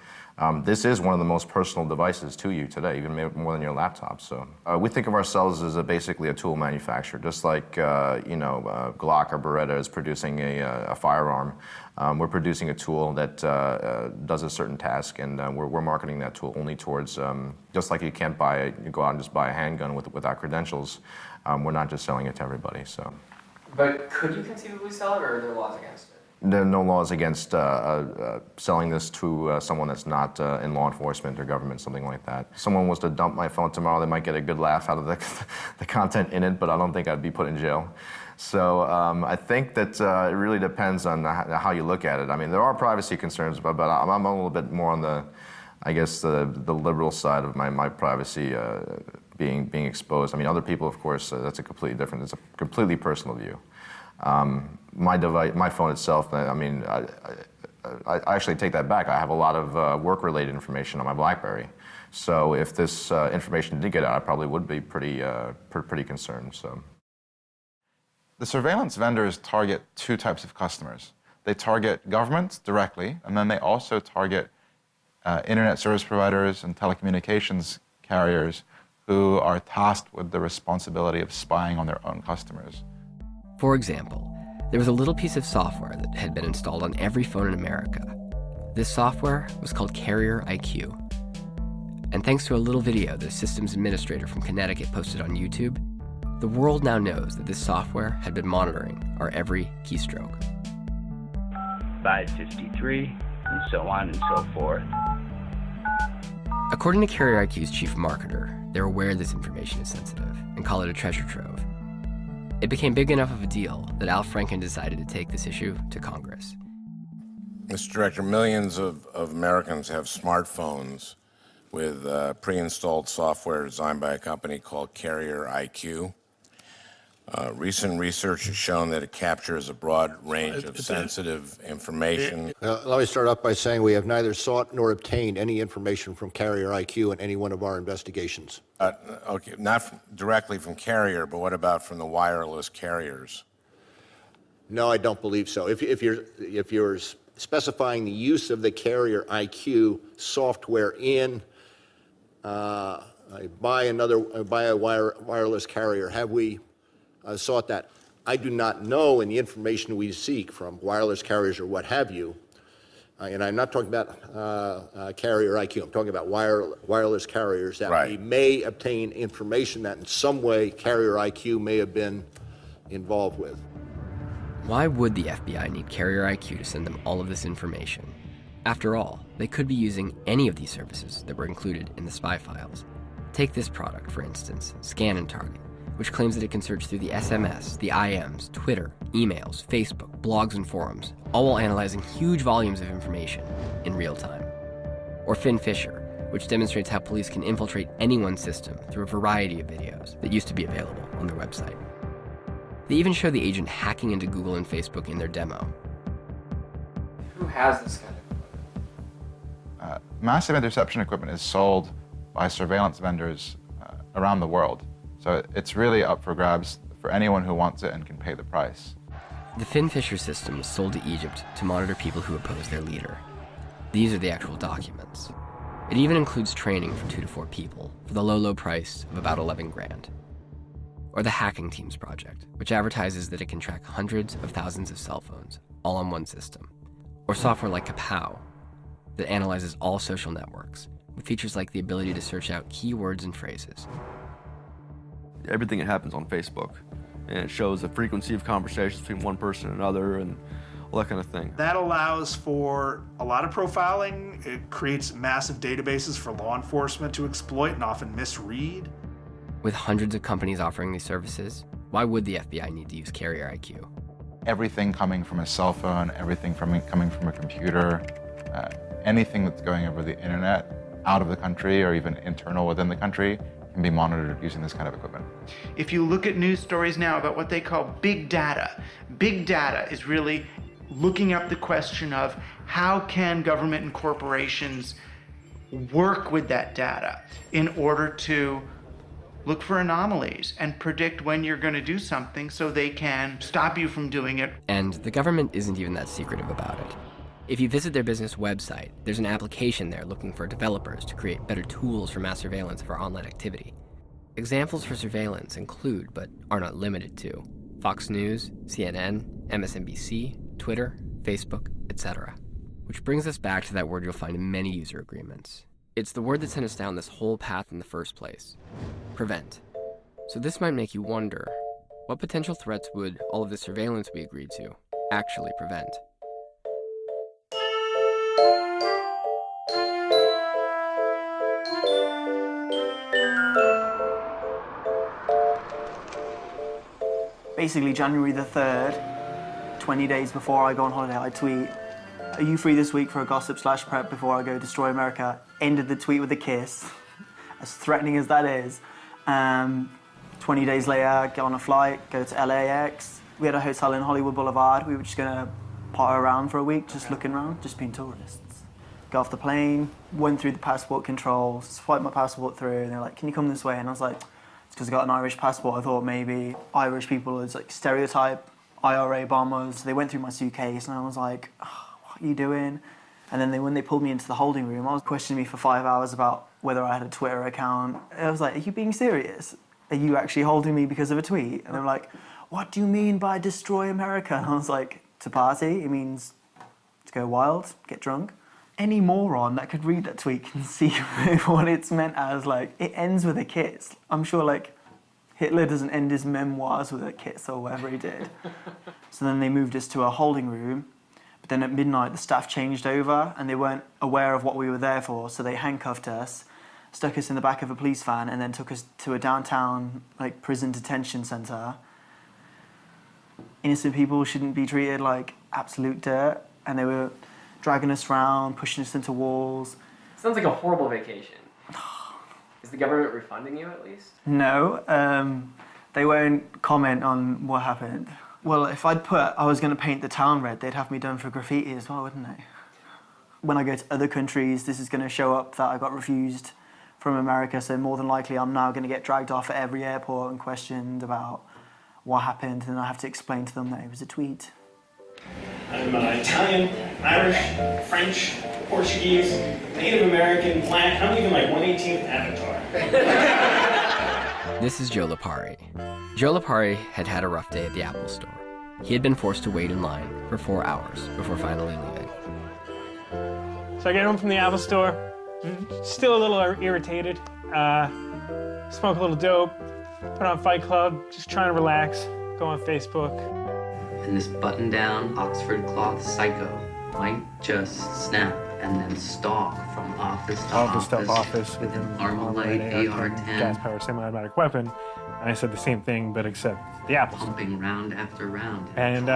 This is one of the most personal devices to you today, even more than your laptop. So we think of ourselves as basically a tool manufacturer, just like Glock or Beretta is producing a firearm. We're producing a tool that does a certain task, and we're marketing that tool only towards, just like you can't go out and just buy a handgun without credentials. We're not just selling it to everybody. So. But could you conceivably sell it, or are there laws against it? There are no laws against selling this to someone that's not in law enforcement or government, something like that. If someone was to dump my phone tomorrow, they might get a good laugh out of the content in it, but I don't think I'd be put in jail. So I think that it really depends on how you look at it. I mean, there are privacy concerns, but I'm a little bit more on the liberal side of my privacy being exposed. I mean, other people, of course, that's a completely different, it's a completely personal view. My device, my phone itself, I mean, I actually take that back. I have a lot of work-related information on my BlackBerry. So if this information did get out, I probably would be pretty concerned. So. The surveillance vendors target two types of customers. They target governments directly, and then they also target internet service providers and telecommunications carriers who are tasked with the responsibility of spying on their own customers. For example, there was a little piece of software that had been installed on every phone in America. This software was called Carrier IQ. And thanks to a little video that a systems administrator from Connecticut posted on YouTube, the world now knows that this software had been monitoring our every keystroke. 553, and so on and so forth. According to Carrier IQ's chief marketer, they're aware this information is sensitive and call it a treasure trove. It became big enough of a deal that Al Franken decided to take this issue to Congress. Mr. Director, millions of Americans have smartphones with pre-installed software designed by a company called Carrier IQ. Recent research has shown that it captures a broad range of sensitive information. Let me start off by saying we have neither sought nor obtained any information from Carrier IQ in any one of our investigations. Okay, not directly from Carrier, but what about from the wireless carriers? No, I don't believe so. If you're specifying the use of the carrier IQ software in by a wireless carrier, have we sought that? I do not know in the information we seek from wireless carriers or what have you, and I'm not talking about carrier IQ, I'm talking about wireless carriers that we may obtain information that in some way carrier IQ may have been involved with. Why would the FBI need carrier IQ to send them all of this information? After all, they could be using any of these services that were included in the spy files. Take this product, for instance, Scan and Target, which claims that it can search through the SMS, the IMs, Twitter, emails, Facebook, blogs, and forums, all while analyzing huge volumes of information in real time. Or Finn Fisher, which demonstrates how police can infiltrate anyone's system through a variety of videos that used to be available on their website. They even show the agent hacking into Google and Facebook in their demo. Who has this kind of equipment? Massive interception equipment is sold by surveillance vendors around the world. So it's really up for grabs for anyone who wants it and can pay the price. The Finn Fisher system was sold to Egypt to monitor people who oppose their leader. These are the actual documents. It even includes training for 2 to 4 people for the low price of about 11 grand. Or the Hacking Teams project, which advertises that it can track hundreds of thousands of cell phones, all on one system. Or software like Kapow, that analyzes all social networks, with features like the ability to search out keywords and phrases. Everything that happens on Facebook, and it shows the frequency of conversations between one person and another, and all that kind of thing. That allows for a lot of profiling. It creates massive databases for law enforcement to exploit and often misread. With hundreds of companies offering these services, why would the FBI need to use carrier IQ? Everything coming from a cell phone, everything coming from a computer, anything that's going over the internet out of the country or even internal within the country can be monitored using this kind of equipment. If you look at news stories now about what they call big data is really looking up the question of how can government and corporations work with that data in order to look for anomalies and predict when you're going to do something so they can stop you from doing it. And the government isn't even that secretive about it. If you visit their business website, there's an application there looking for developers to create better tools for mass surveillance of our online activity. Examples for surveillance include, but are not limited to, Fox News, CNN, MSNBC, Twitter, Facebook, etc. Which brings us back to that word you'll find in many user agreements. It's the word that sent us down this whole path in the first place. Prevent. So this might make you wonder, what potential threats would all of the surveillance we agreed to actually prevent? Basically, January the 3rd, 20 days before I go on holiday, I tweet, "Are you free this week for a gossip/prep before I go destroy America?" Ended the tweet with a kiss, as threatening as that is. 20 days later, get on a flight, go to LAX. We had a hotel in Hollywood Boulevard. We were just gonna potter around for a week, just looking around, just being tourists. Got off the plane, went through the passport control, swiped my passport through, and they're like, "Can you come this way?" And I was like, it's because I got an Irish passport. I thought maybe Irish people is like stereotype, IRA bombers. They went through my suitcase, and I was like, "Oh, what are you doing?" And then when they pulled me into the holding room, I was questioning me for 5 hours about whether I had a Twitter account. I was like, "Are you being serious? Are you actually holding me because of a tweet?" And they're like, "What do you mean by destroy America?" And I was like, "To party, it means to go wild, get drunk." Any moron that could read that tweet can see what it's meant as. Like, it ends with a kiss. I'm sure, like, Hitler doesn't end his memoirs with a kiss or whatever he did. So then they moved us to a holding room. But then at midnight, the staff changed over and they weren't aware of what we were there for. So they handcuffed us, stuck us in the back of a police van, and then took us to a downtown, like, prison detention center. Innocent people shouldn't be treated like absolute dirt. And they were dragging us around, pushing us into walls. Sounds like a horrible vacation. Is the government refunding you at least? No, they won't comment on what happened. Well, if I'd put I was going to paint the town red, they'd have me done for graffiti as well, wouldn't they? When I go to other countries, this is going to show up that I got refused from America, so more than likely I'm now going to get dragged off at every airport and questioned about what happened, and I have to explain to them that it was a tweet. I'm Italian, Irish, French, Portuguese, Native American, Black, I'm even like 1/18th Avatar. This is Joe Lipari. Joe Lipari had had a rough day at the Apple store. He had been forced to wait in line for 4 hours before finally leaving. So I get home from the Apple store, still a little irritated, smoke a little dope, put on Fight Club, just trying to relax, go on Facebook. And this button-down Oxford cloth psycho might just snap and then stalk from office to office with an Armalite AR-10 gas-powered semi-automatic weapon. And I said the same thing, but except the Apple store. pumping round after round. And,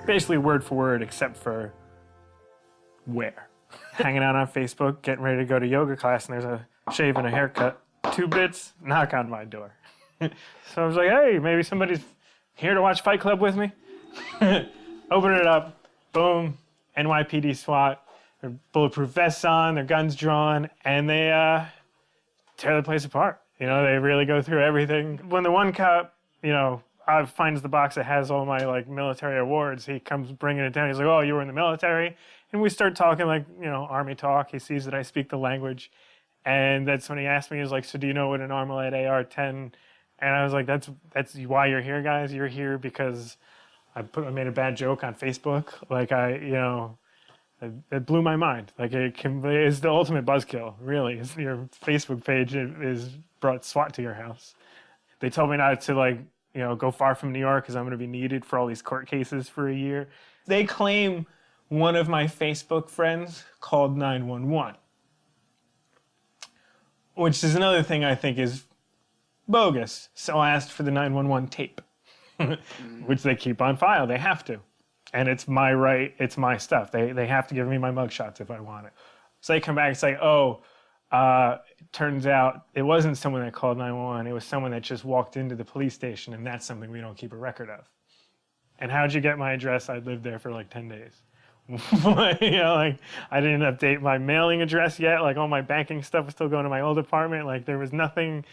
basically word for word, except for where. Hanging out on Facebook, getting ready to go to yoga class, and there's a shave and a haircut. 2 bits, knock on my door. So I was like, hey, maybe somebody's here to watch Fight Club with me. Open it up, boom, NYPD SWAT, their bulletproof vests on, their guns drawn, and they tear the place apart. They really go through everything. When the one cop, finds the box that has all my military awards, he comes bringing it down. He's like, oh, you were in the military? And we start talking Army talk. He sees that I speak the language. And that's when he asked me, he was like, so do you know what an Armalite AR-10? And I was like, that's why you're here, guys. You're here because I made a bad joke on Facebook. It blew my mind. It's the ultimate buzzkill, really. Your Facebook page is brought SWAT to your house. They told me not to go far from New York because I'm going to be needed for all these court cases for a year. They claim one of my Facebook friends called 911, which is another thing I think is bogus. So I asked for the 911 tape, which they keep on file. They have to. And it's my right, it's my stuff. They have to give me my mugshots if I want it. So they come back and say, turns out it wasn't someone that called 911. It was someone that just walked into the police station, and that's something we don't keep a record of. And how'd you get my address? I lived there for 10 days. I didn't update my mailing address yet. All my banking stuff was still going to my old apartment. There was nothing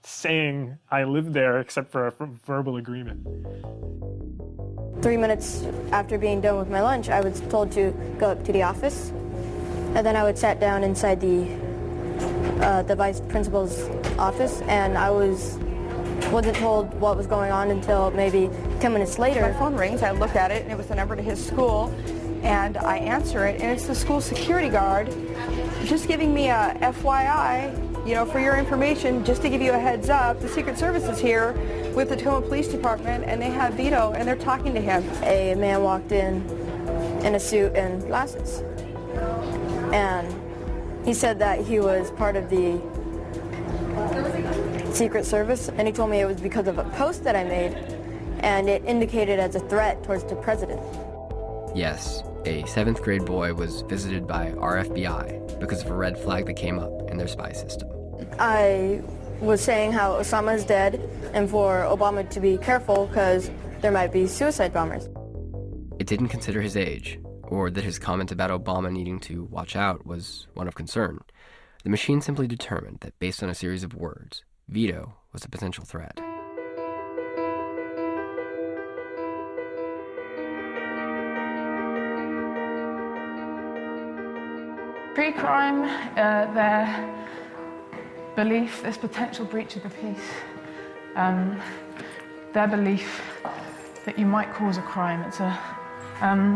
saying I lived there except for a verbal agreement. 3 minutes after being done with my lunch, I was told to go up to the office, and then I would sat down inside the vice principal's office, and I wasn't told what was going on until maybe 10 minutes later. My phone rings, I look at it, and it was the number to his school, and I answer it, and it's the school security guard just giving me a FYI, for your information, just to give you a heads up, the Secret Service is here with the Tacoma Police Department, and they have Vito, and they're talking to him. A man walked in a suit and glasses, and he said that he was part of the Secret Service, and he told me it was because of a post that I made, and it indicated as a threat towards the president. Yes, a 7th grade boy was visited by our FBI because of a red flag that came up in their spy system. I was saying how Osama is dead and for Obama to be careful because there might be suicide bombers. It didn't consider his age, or that his comment about Obama needing to watch out was one of concern. The machine simply determined that based on a series of words, Vito was a potential threat. Pre-crime, their belief, this potential breach of the peace, their belief that you might cause a crime.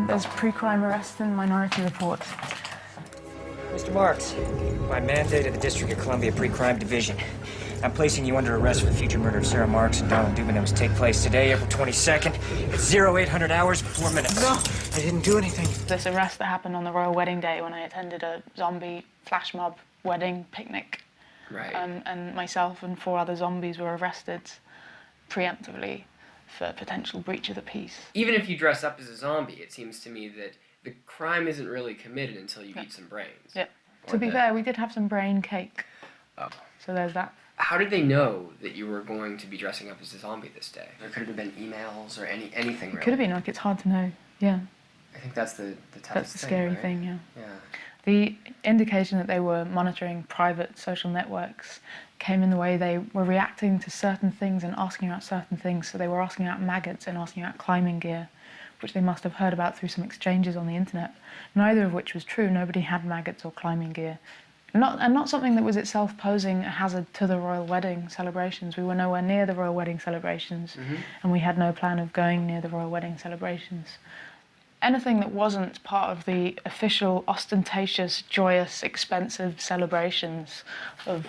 There's pre-crime arrest and minority report. Mr. Marks, by mandate of the District of Columbia Pre-Crime Division, I'm placing you under arrest for the future murder of Sarah Marks and Donald Dubin that was take place today, April 22nd, at 0800 hours and 4 minutes. No, I didn't do anything. This arrest that happened on the royal wedding day when I attended a zombie flash mob wedding picnic. Right. And myself and 4 other zombies were arrested preemptively for potential breach of the peace. Even if you dress up as a zombie, it seems to me that the crime isn't really committed until you eat some brains. Yeah. To be fair, we did have some brain cake. Oh. So there's that. How did they know that you were going to be dressing up as a zombie this day? There could have been emails or anything really. It could have been, it's hard to know, yeah. I think that's the toughest thing, That's the scary right? thing, yeah. Yeah. The indication that they were monitoring private social networks came in the way they were reacting to certain things and asking about certain things. So they were asking about maggots and asking about climbing gear, which they must have heard about through some exchanges on the internet, neither of which was true. Nobody had maggots or climbing gear. Not something that was itself posing a hazard to the royal wedding celebrations. We were nowhere near the royal wedding celebrations, and we had no plan of going near the royal wedding celebrations. Anything that wasn't part of the official, ostentatious, joyous, expensive celebrations of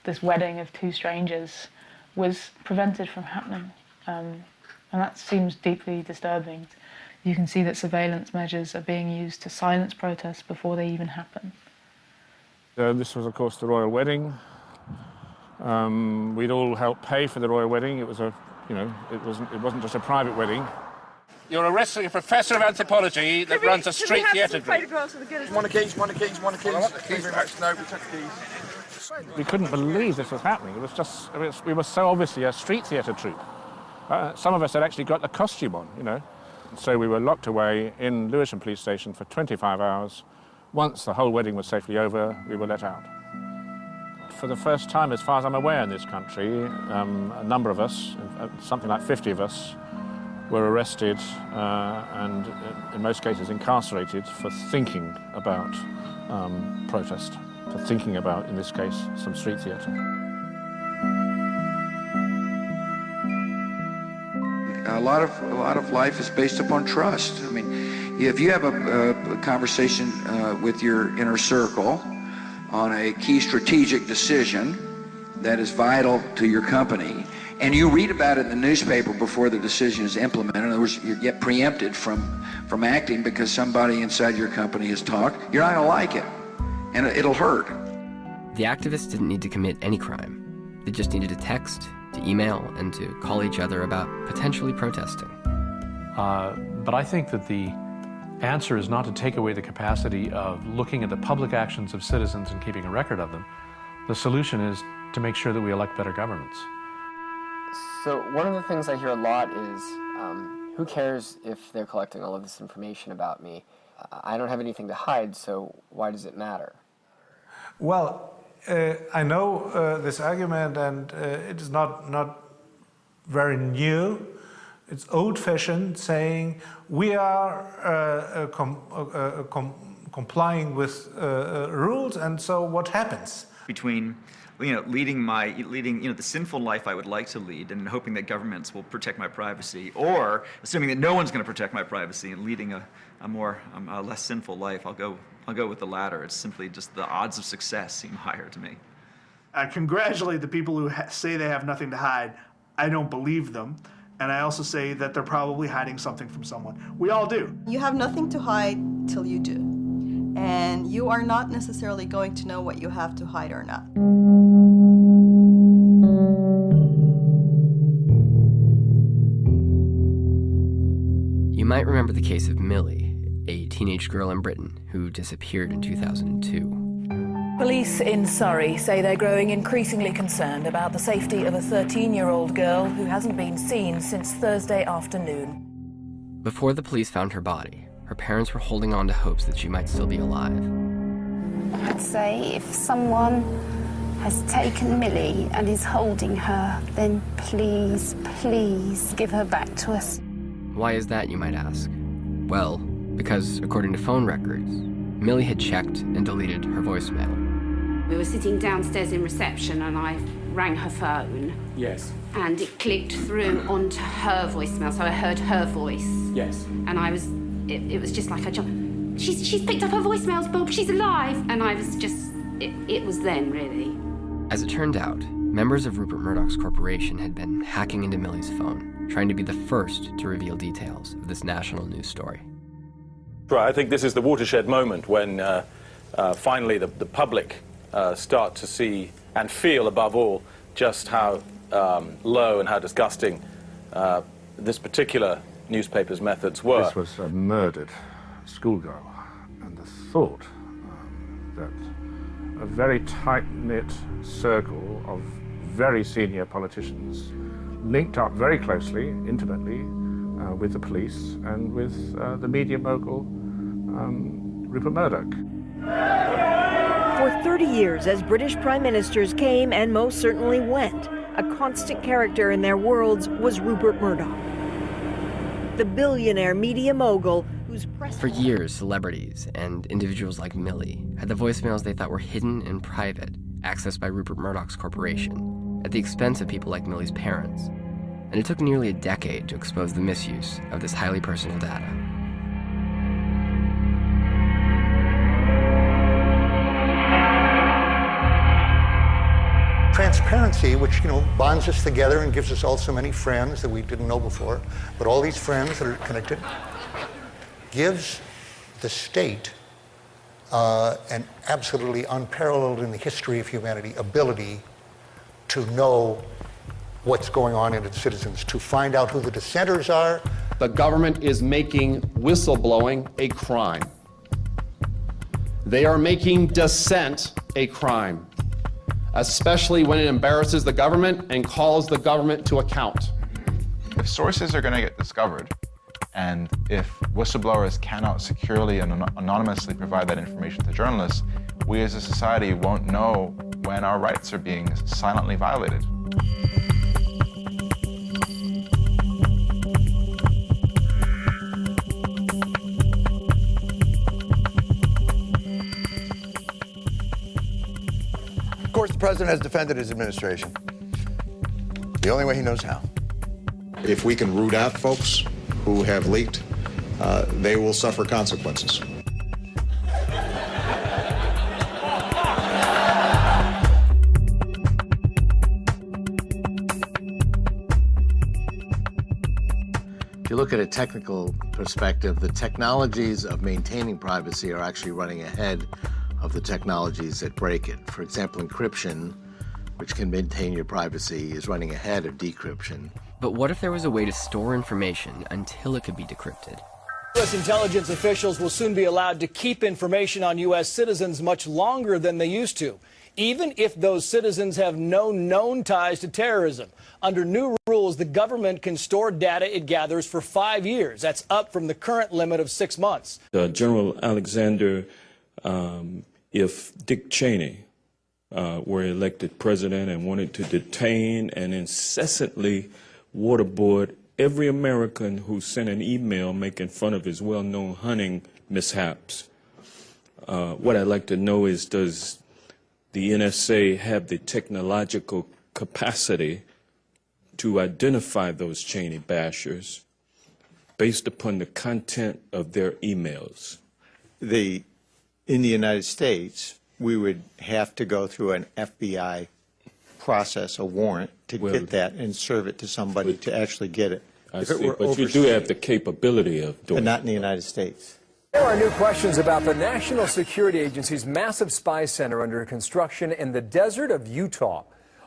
this wedding of two strangers was prevented from happening. And that seems deeply disturbing. You can see that surveillance measures are being used to silence protests before they even happen. This was, of course, the royal wedding. We'd all helped pay for the royal wedding. It was it wasn't just a private wedding. You're arresting a professor of anthropology that runs a street theatre group. One of the keys. Thank you very much. No, we took the keys. We couldn't believe this was happening. We were so obviously a street theatre troupe. Some of us had actually got the costume on, So we were locked away in Lewisham Police Station for 25 hours. Once the whole wedding was safely over, we were let out. For the first time, as far as I'm aware in this country, a number of us, something like 50 of us, were arrested and in most cases incarcerated for thinking about protest, for thinking about, in this case, some street theatre. A lot of life is based upon trust. I mean, if you have a conversation with your inner circle on a key strategic decision that is vital to your company, and you read about it in the newspaper before the decision is implemented, in other words, you get preempted from acting because somebody inside your company has talked, you're not going to like it, and it'll hurt. The activists didn't need to commit any crime. They just needed to text, to email, and to call each other about potentially protesting. But I think that the answer is not to take away the capacity of looking at the public actions of citizens and keeping a record of them. The solution is to make sure that we elect better governments. So one of the things I hear a lot is, who cares if they're collecting all of this information about me? I don't have anything to hide, so why does it matter? Well, I know this argument, and it is not very new. It's old-fashioned, saying we are complying with rules, and so what happens? Between leading the sinful life I would like to lead and hoping that governments will protect my privacy, or assuming that no one's going to protect my privacy and leading a less sinful life, I'll go with the latter. It's simply just the odds of success seem higher to me. I congratulate the people who say they have nothing to hide. I don't believe them. And I also say that they're probably hiding something from someone. We all do. You have nothing to hide till you do. And you are not necessarily going to know what you have to hide or not. You might remember the case of Millie, a teenage girl in Britain who disappeared in 2002. Police in Surrey say they're growing increasingly concerned about the safety of a 13-year-old girl who hasn't been seen since Thursday afternoon. Before the police found her body, her parents were holding on to hopes that she might still be alive. I'd say if someone has taken Millie and is holding her, then please, please give her back to us. Why is that, you might ask? Well, because according to phone records, Millie had checked and deleted her voicemail. We were sitting downstairs in reception and I rang her phone. Yes. And it clicked through onto her voicemail, so I heard her voice. Yes. And it was just like a jump. She's picked up her voicemails, Bob, she's alive. And I was just, it was then, really. As it turned out, members of Rupert Murdoch's corporation had been hacking into Millie's phone, trying to be the first to reveal details of this national news story. Right, I think this is the watershed moment when finally the public start to see and feel, above all, just how low and how disgusting this particular newspaper's methods were. This was a murdered schoolgirl, and the thought that a very tight-knit circle of very senior politicians linked up very closely, intimately, with the police and with the media mogul, Rupert Murdoch. For 30 years, as British prime ministers came and most certainly went, a constant character in their worlds was Rupert Murdoch, the billionaire media mogul whose press... For years, celebrities and individuals like Millie had the voicemails they thought were hidden and private accessed by Rupert Murdoch's corporation at the expense of people like Millie's parents. And it took nearly a decade to expose the misuse of this highly personal data. Transparency, which bonds us together and gives us all so many friends that we didn't know before, but all these friends that are connected, gives the state an absolutely unparalleled in the history of humanity ability to know what's going on in its citizens, to find out who the dissenters are. The government is making whistleblowing a crime. They are making dissent a crime, especially when it embarrasses the government and calls the government to account. If sources are going to get discovered, and if whistleblowers cannot securely and anonymously provide that information to journalists, we as a society won't know when our rights are being silently violated. Of course, the president has defended his administration the only way he knows how. If we can root out folks who have leaked, they will suffer consequences. If you look at a technical perspective, the technologies of maintaining privacy are actually running ahead of the technologies that break it. For example, encryption, which can maintain your privacy, is running ahead of decryption. But what if there was a way to store information until it could be decrypted? U.S. intelligence officials will soon be allowed to keep information on U.S. citizens much longer than they used to, even if those citizens have no known ties to terrorism. Under new rules, the government can store data it gathers for 5 years. That's up from the current limit of 6 months. General Alexander, if Dick Cheney were elected president and wanted to detain and incessantly waterboard every American who sent an email making fun of his well-known hunting mishaps. What I'd like to know is, does the NSA have the technological capacity to identify those Cheney bashers based upon the content of their emails? In the United States, we would have to go through an FBI process, a warrant, to get that and serve it to somebody to actually get it. I see, but you do have the capability of doing it. But not in the United States. There are new questions about the National Security Agency's massive spy center under construction in the desert of Utah.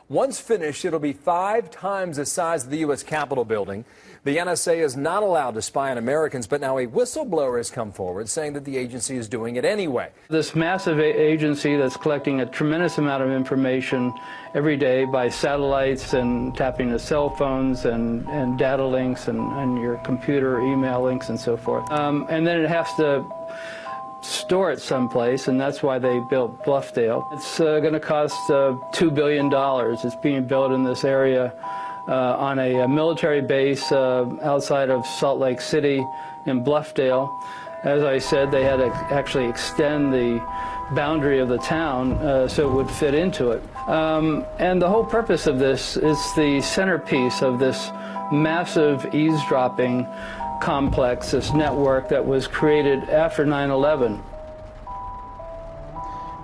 Once finished, it'll be 5 times the size of the U.S. Capitol building. The NSA is not allowed to spy on Americans, but now a whistleblower has come forward saying that the agency is doing it anyway. This massive agency that's collecting a tremendous amount of information every day by satellites and tapping the cell phones and data links and your computer email links and so forth. And then it has to store it someplace, and that's why they built Bluffdale. It's going to cost $2 billion. It's being built in this area on a military base outside of Salt Lake City in Bluffdale. As I said, they had to actually extend the boundary of the town so it would fit into it. And the whole purpose of this is the centerpiece of this massive eavesdropping complex, this network that was created after 9/11.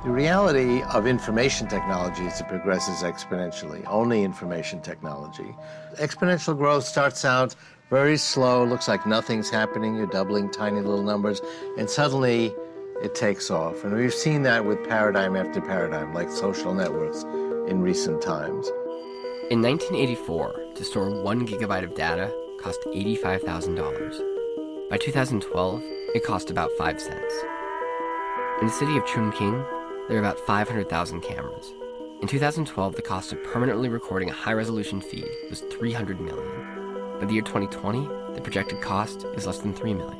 The reality of information technology is it progresses exponentially, only information technology. Exponential growth starts out very slow, looks like nothing's happening, you're doubling tiny little numbers, and suddenly it takes off. And we've seen that with paradigm after paradigm, like social networks in recent times. In 1984, to store 1 gigabyte of data cost $85,000. By 2012, it cost about 5 cents. In the city of Chungking, there are about 500,000 cameras. In 2012, the cost of permanently recording a high-resolution feed was $300 million. By the year 2020, the projected cost is less than $3 million.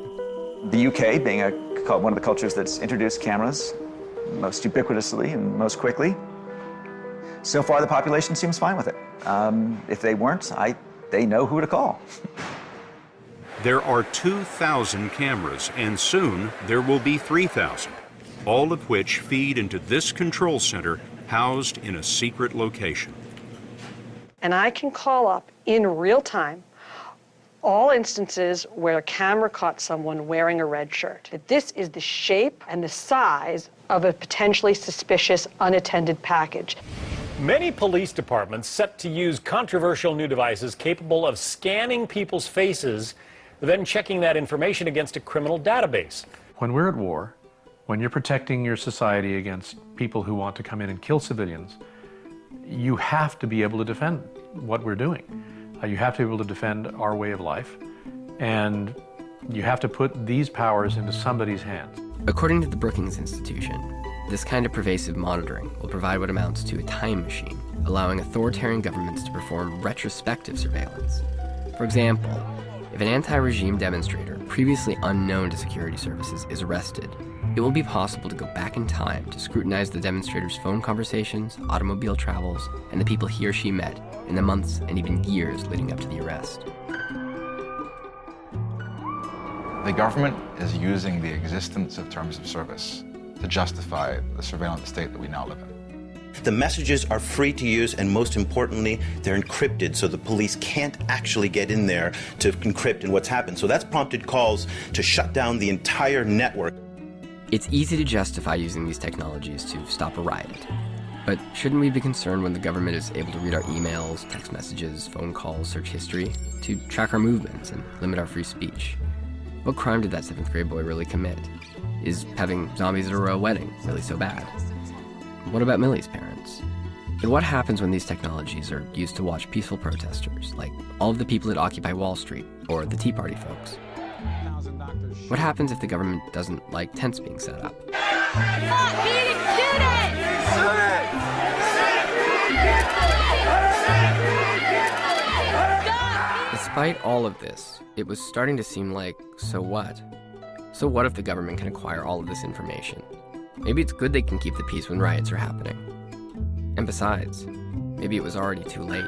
The UK, being one of the cultures that's introduced cameras, most ubiquitously and most quickly. So far, the population seems fine with it. If they weren't, they know who to call. There are 2,000 cameras, and soon there will be 3,000, all of which feed into this control center housed in a secret location. And I can call up in real time all instances where a camera caught someone wearing a red shirt. This is the shape and the size of a potentially suspicious unattended package. Many police departments set to use controversial new devices capable of scanning people's faces, then checking that information against a criminal database. When we're at war, when you're protecting your society against people who want to come in and kill civilians, you have to be able to defend what we're doing. You have to be able to defend our way of life, and you have to put these powers into somebody's hands. According to the Brookings Institution, this kind of pervasive monitoring will provide what amounts to a time machine, allowing authoritarian governments to perform retrospective surveillance. For example, if an anti-regime demonstrator previously unknown to security services is arrested, it will be possible to go back in time to scrutinize the demonstrator's phone conversations, automobile travels, and the people he or she met in the months and even years leading up to the arrest. The government is using the existence of terms of service to justify the surveillance state that we now live in. The messages are free to use, and most importantly, they're encrypted, so the police can't actually get in there to encrypt what's happened. So that's prompted calls to shut down the entire network. It's easy to justify using these technologies to stop a riot. But shouldn't we be concerned when the government is able to read our emails, text messages, phone calls, search history, to track our movements and limit our free speech? What crime did that 7th grade boy really commit? Is having zombies at a royal wedding really so bad? What about Millie's parents? And what happens when these technologies are used to watch peaceful protesters, like all of the people at Occupy Wall Street or the Tea Party folks? What happens if the government doesn't like tents being set up? Not beating Despite all of this, it was starting to seem like, so what? So what if the government can acquire all of this information? Maybe it's good they can keep the peace when riots are happening. And besides, maybe it was already too late.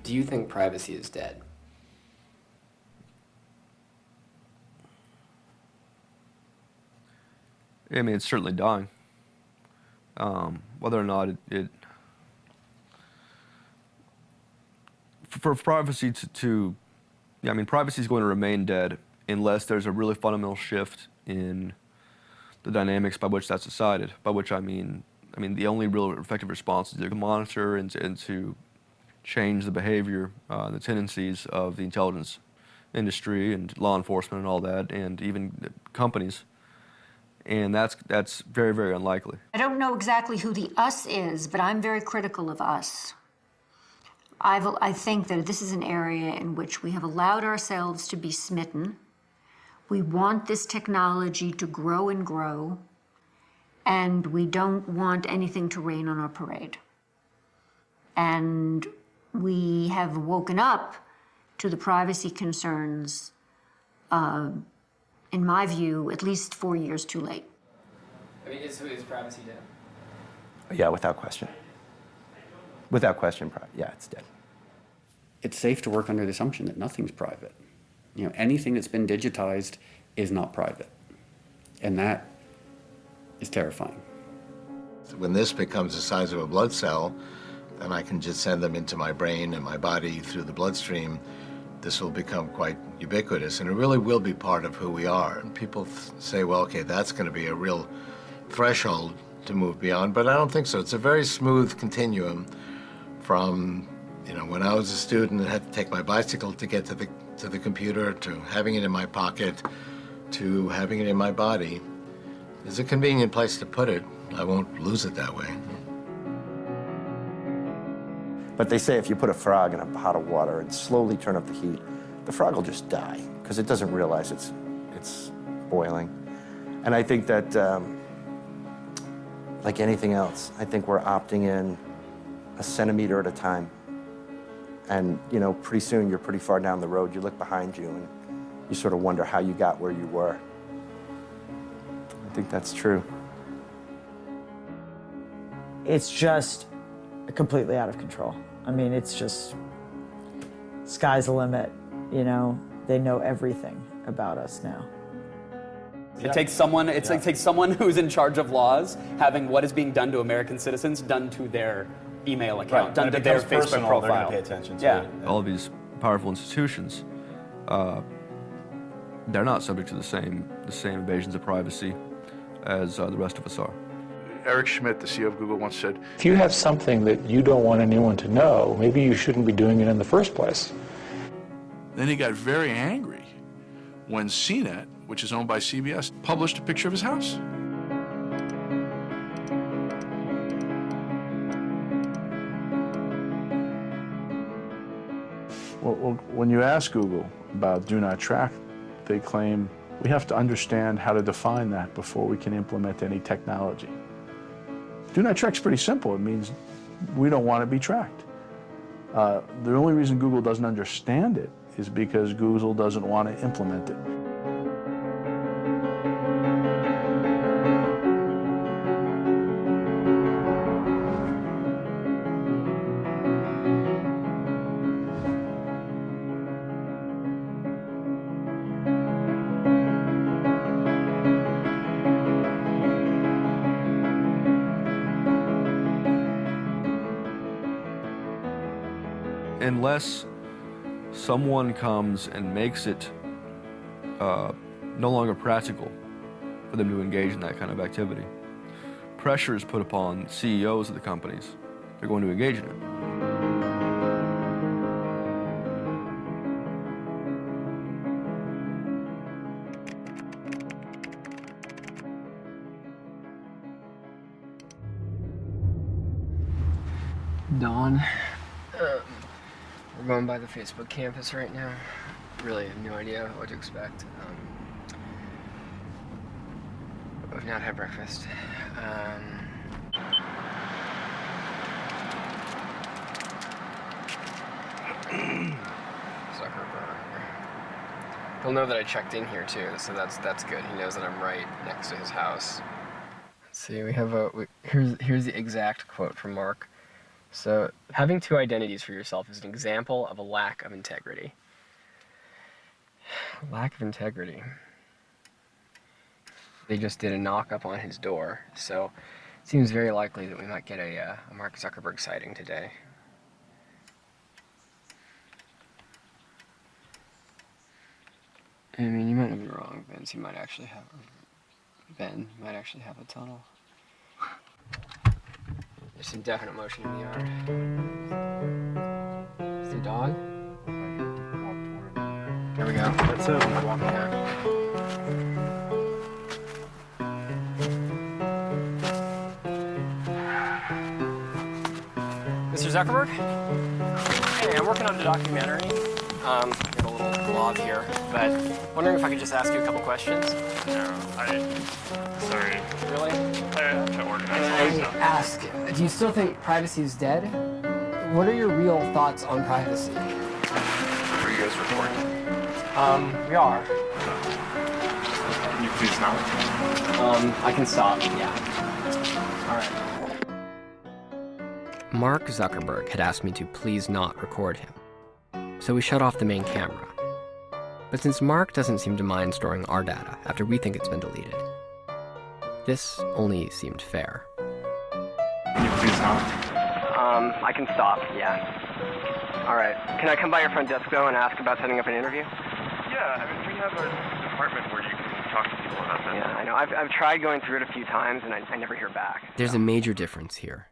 Do you think privacy is dead? I mean, it's certainly dying. Whether or not for privacy I mean, privacy is going to remain dead unless there's a really fundamental shift in the dynamics by which that's decided. By which I mean the only real effective response is to monitor and to change the behavior, the tendencies of the intelligence industry and law enforcement and all that, and even companies. And that's very, very unlikely. I don't know exactly who the us is, but I'm very critical of us. I think that this is an area in which we have allowed ourselves to be smitten. We want this technology to grow and grow, and we don't want anything to rain on our parade. And we have woken up to the privacy concerns, in my view, at least 4 years too late. I mean, is privacy dead? Yeah, without question. Without question, yeah, it's dead. It's safe to work under the assumption that nothing's private. You know, anything that's been digitized is not private. And that is terrifying. When this becomes the size of a blood cell, and I can just send them into my brain and my body through the bloodstream, this will become quite ubiquitous, and it really will be part of who we are. And people say, well, okay, that's going to be a real threshold to move beyond, but I don't think so. It's a very smooth continuum from, when I was a student and had to take my bicycle to get to the computer, to having it in my pocket, to having it in my body. There's a convenient place to put it. I won't lose it that way. But they say if you put a frog in a pot of water and slowly turn up the heat, the frog will just die because it doesn't realize it's boiling. And I think that, like anything else, I think we're opting in a centimeter at a time. And, pretty soon you're pretty far down the road. You look behind you and you sort of wonder how you got where you were. I think that's true. It's just completely out of control. I mean, it's just, sky's the limit, They know everything about us now. It takes someone. It takes someone who's in charge of laws having what is being done to American citizens done to their email account, done to their Facebook profile. They're going to pay attention to it. All of these powerful institutions, they're not subject to the same invasions of privacy as the rest of us are. Eric Schmidt, the CEO of Google, once said, if you have something that you don't want anyone to know, maybe you shouldn't be doing it in the first place. Then he got very angry when CNET, which is owned by CBS, published a picture of his house. Well, when you ask Google about do not track, they claim we have to understand how to define that before we can implement any technology. Do not track is pretty simple. It means we don't want to be tracked. The only reason Google doesn't understand it is because Google doesn't want to implement it. Unless someone comes and makes it no longer practical for them to engage in that kind of activity, pressure is put upon CEOs of the companies. They're going to engage in it. Dawn. We're going by the Facebook campus right now. Really have no idea what to expect. We've not had breakfast. Zuckerberg. He'll know that I checked in here too, so that's good. He knows that I'm right next to his house. Let's see, we have here's the exact quote from Mark. So, having two identities for yourself is an example of a lack of integrity. Lack of integrity. They just did a knock up on his door, so it seems very likely that we might get a Mark Zuckerberg sighting today. I mean, you might have been wrong, Vince. Ben might actually have a tunnel. There's some definite motion in the yard. Is the dog? Here we go. That's it. Walking down. Mr. Zuckerberg? Hey, I'm working on a documentary. Got a little blog here, but wondering if I could just ask you a couple questions. No, sorry. Really? I have to organize Can all this I stuff. ask, do you still think privacy is dead? What are your real thoughts on privacy? Are you guys recording? We are. Can you please not? I can stop, yeah. All right. Mark Zuckerberg had asked me to please not record him, so we shut off the main camera. But since Mark doesn't seem to mind storing our data after we think it's been deleted, this only seemed fair. Can you please not? I can stop, yeah. All right. Can I come by your front desk, though, and ask about setting up an interview? Yeah, I mean, we have a department where you can talk to people about that. Yeah, I know. I've tried going through it a few times, and I never hear back. There's a major difference here.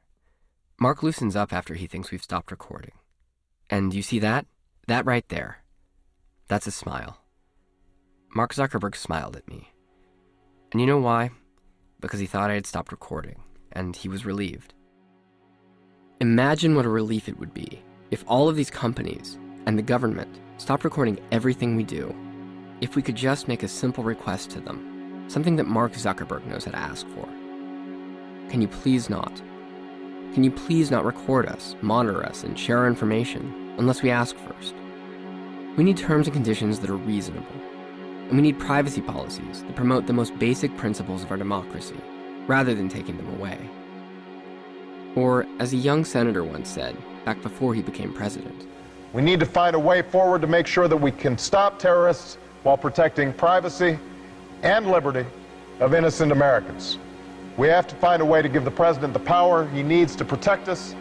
Mark loosens up after he thinks we've stopped recording. And you see that? That right there. That's a smile. Mark Zuckerberg smiled at me. And you know why? Because he thought I had stopped recording, and he was relieved. Imagine what a relief it would be if all of these companies and the government stopped recording everything we do, if we could just make a simple request to them, something that Mark Zuckerberg knows how to ask for. Can you please not? Can you please not record us, monitor us, and share our information unless we ask first. We need terms and conditions that are reasonable. And we need privacy policies that promote the most basic principles of our democracy, rather than taking them away. Or, as a young senator once said, back before he became president, we need to find a way forward to make sure that we can stop terrorists while protecting privacy and liberty of innocent Americans. We have to find a way to give the president the power he needs to protect us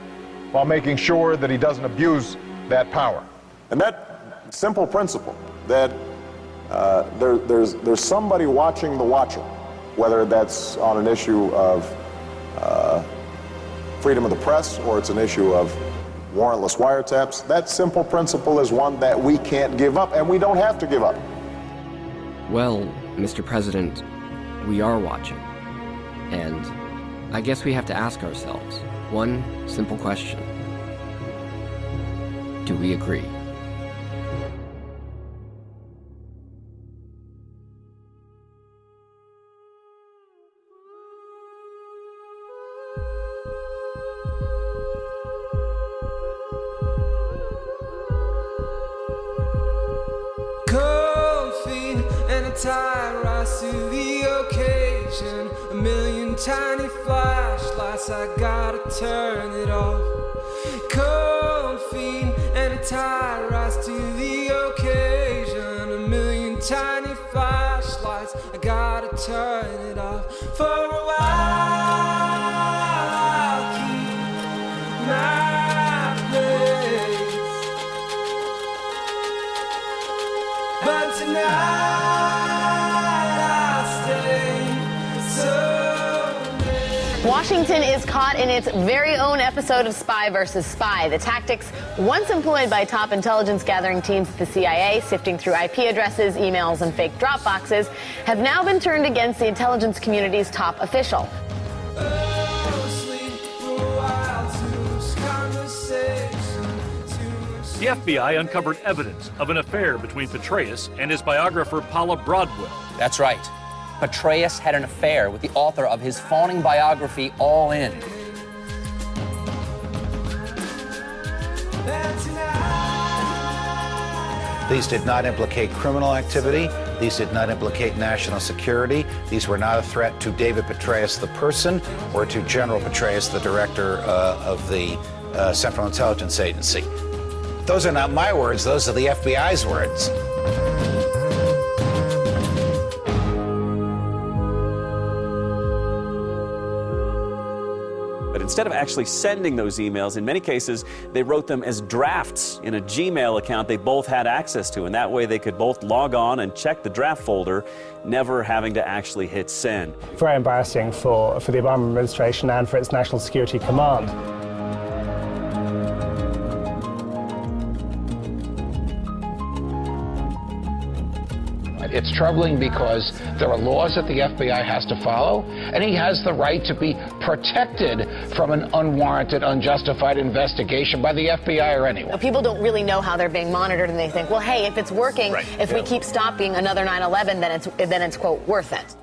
while making sure that he doesn't abuse that power. And that simple principle that there's somebody watching the watcher, whether that's on an issue of freedom of the press or it's an issue of warrantless wiretaps, that simple principle is one that we can't give up, and we don't have to give up. well, Mr. President, we are watching. And I guess we have to ask ourselves one simple question. Do we agree? Tie rise to the occasion. A million tiny flashlights, I gotta turn it off. Cold feet and a tie rise to the occasion. A million tiny flashlights, I gotta turn it off. For a while I'll keep my place, but tonight Washington is caught in its very own episode of Spy versus Spy. The tactics once employed by top intelligence gathering teams at the CIA, sifting through IP addresses, emails, and fake drop boxes, have now been turned against the intelligence community's top official. The FBI uncovered evidence of an affair between Petraeus and his biographer Paula Broadwell. That's right. Petraeus had an affair with the author of his fawning biography, All In. These did not implicate criminal activity. These did not implicate national security. These were not a threat to David Petraeus, the person, or to General Petraeus, the director of the Central Intelligence Agency. Those are not my words. Those are the FBI's words. But instead of actually sending those emails, in many cases, they wrote them as drafts in a Gmail account they both had access to. And that way they could both log on and check the draft folder, never having to actually hit send. Very embarrassing for the Obama administration and for its National Security Command. It's troubling because there are laws that the FBI has to follow, and he has the right to be protected from an unwarranted, unjustified investigation by the FBI or anyone. People don't really know how they're being monitored, and they think, well, hey, if it's working, if we keep stopping another 9/11, then it's quote, worth it.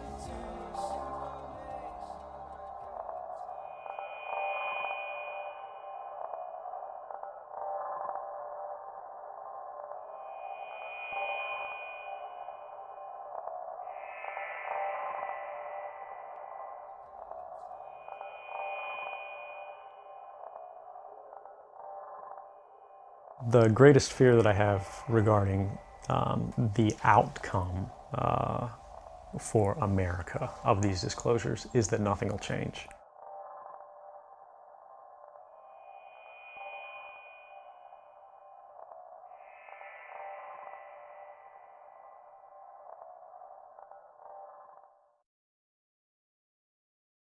The greatest fear that I have regarding the outcome for America of these disclosures is that nothing will change.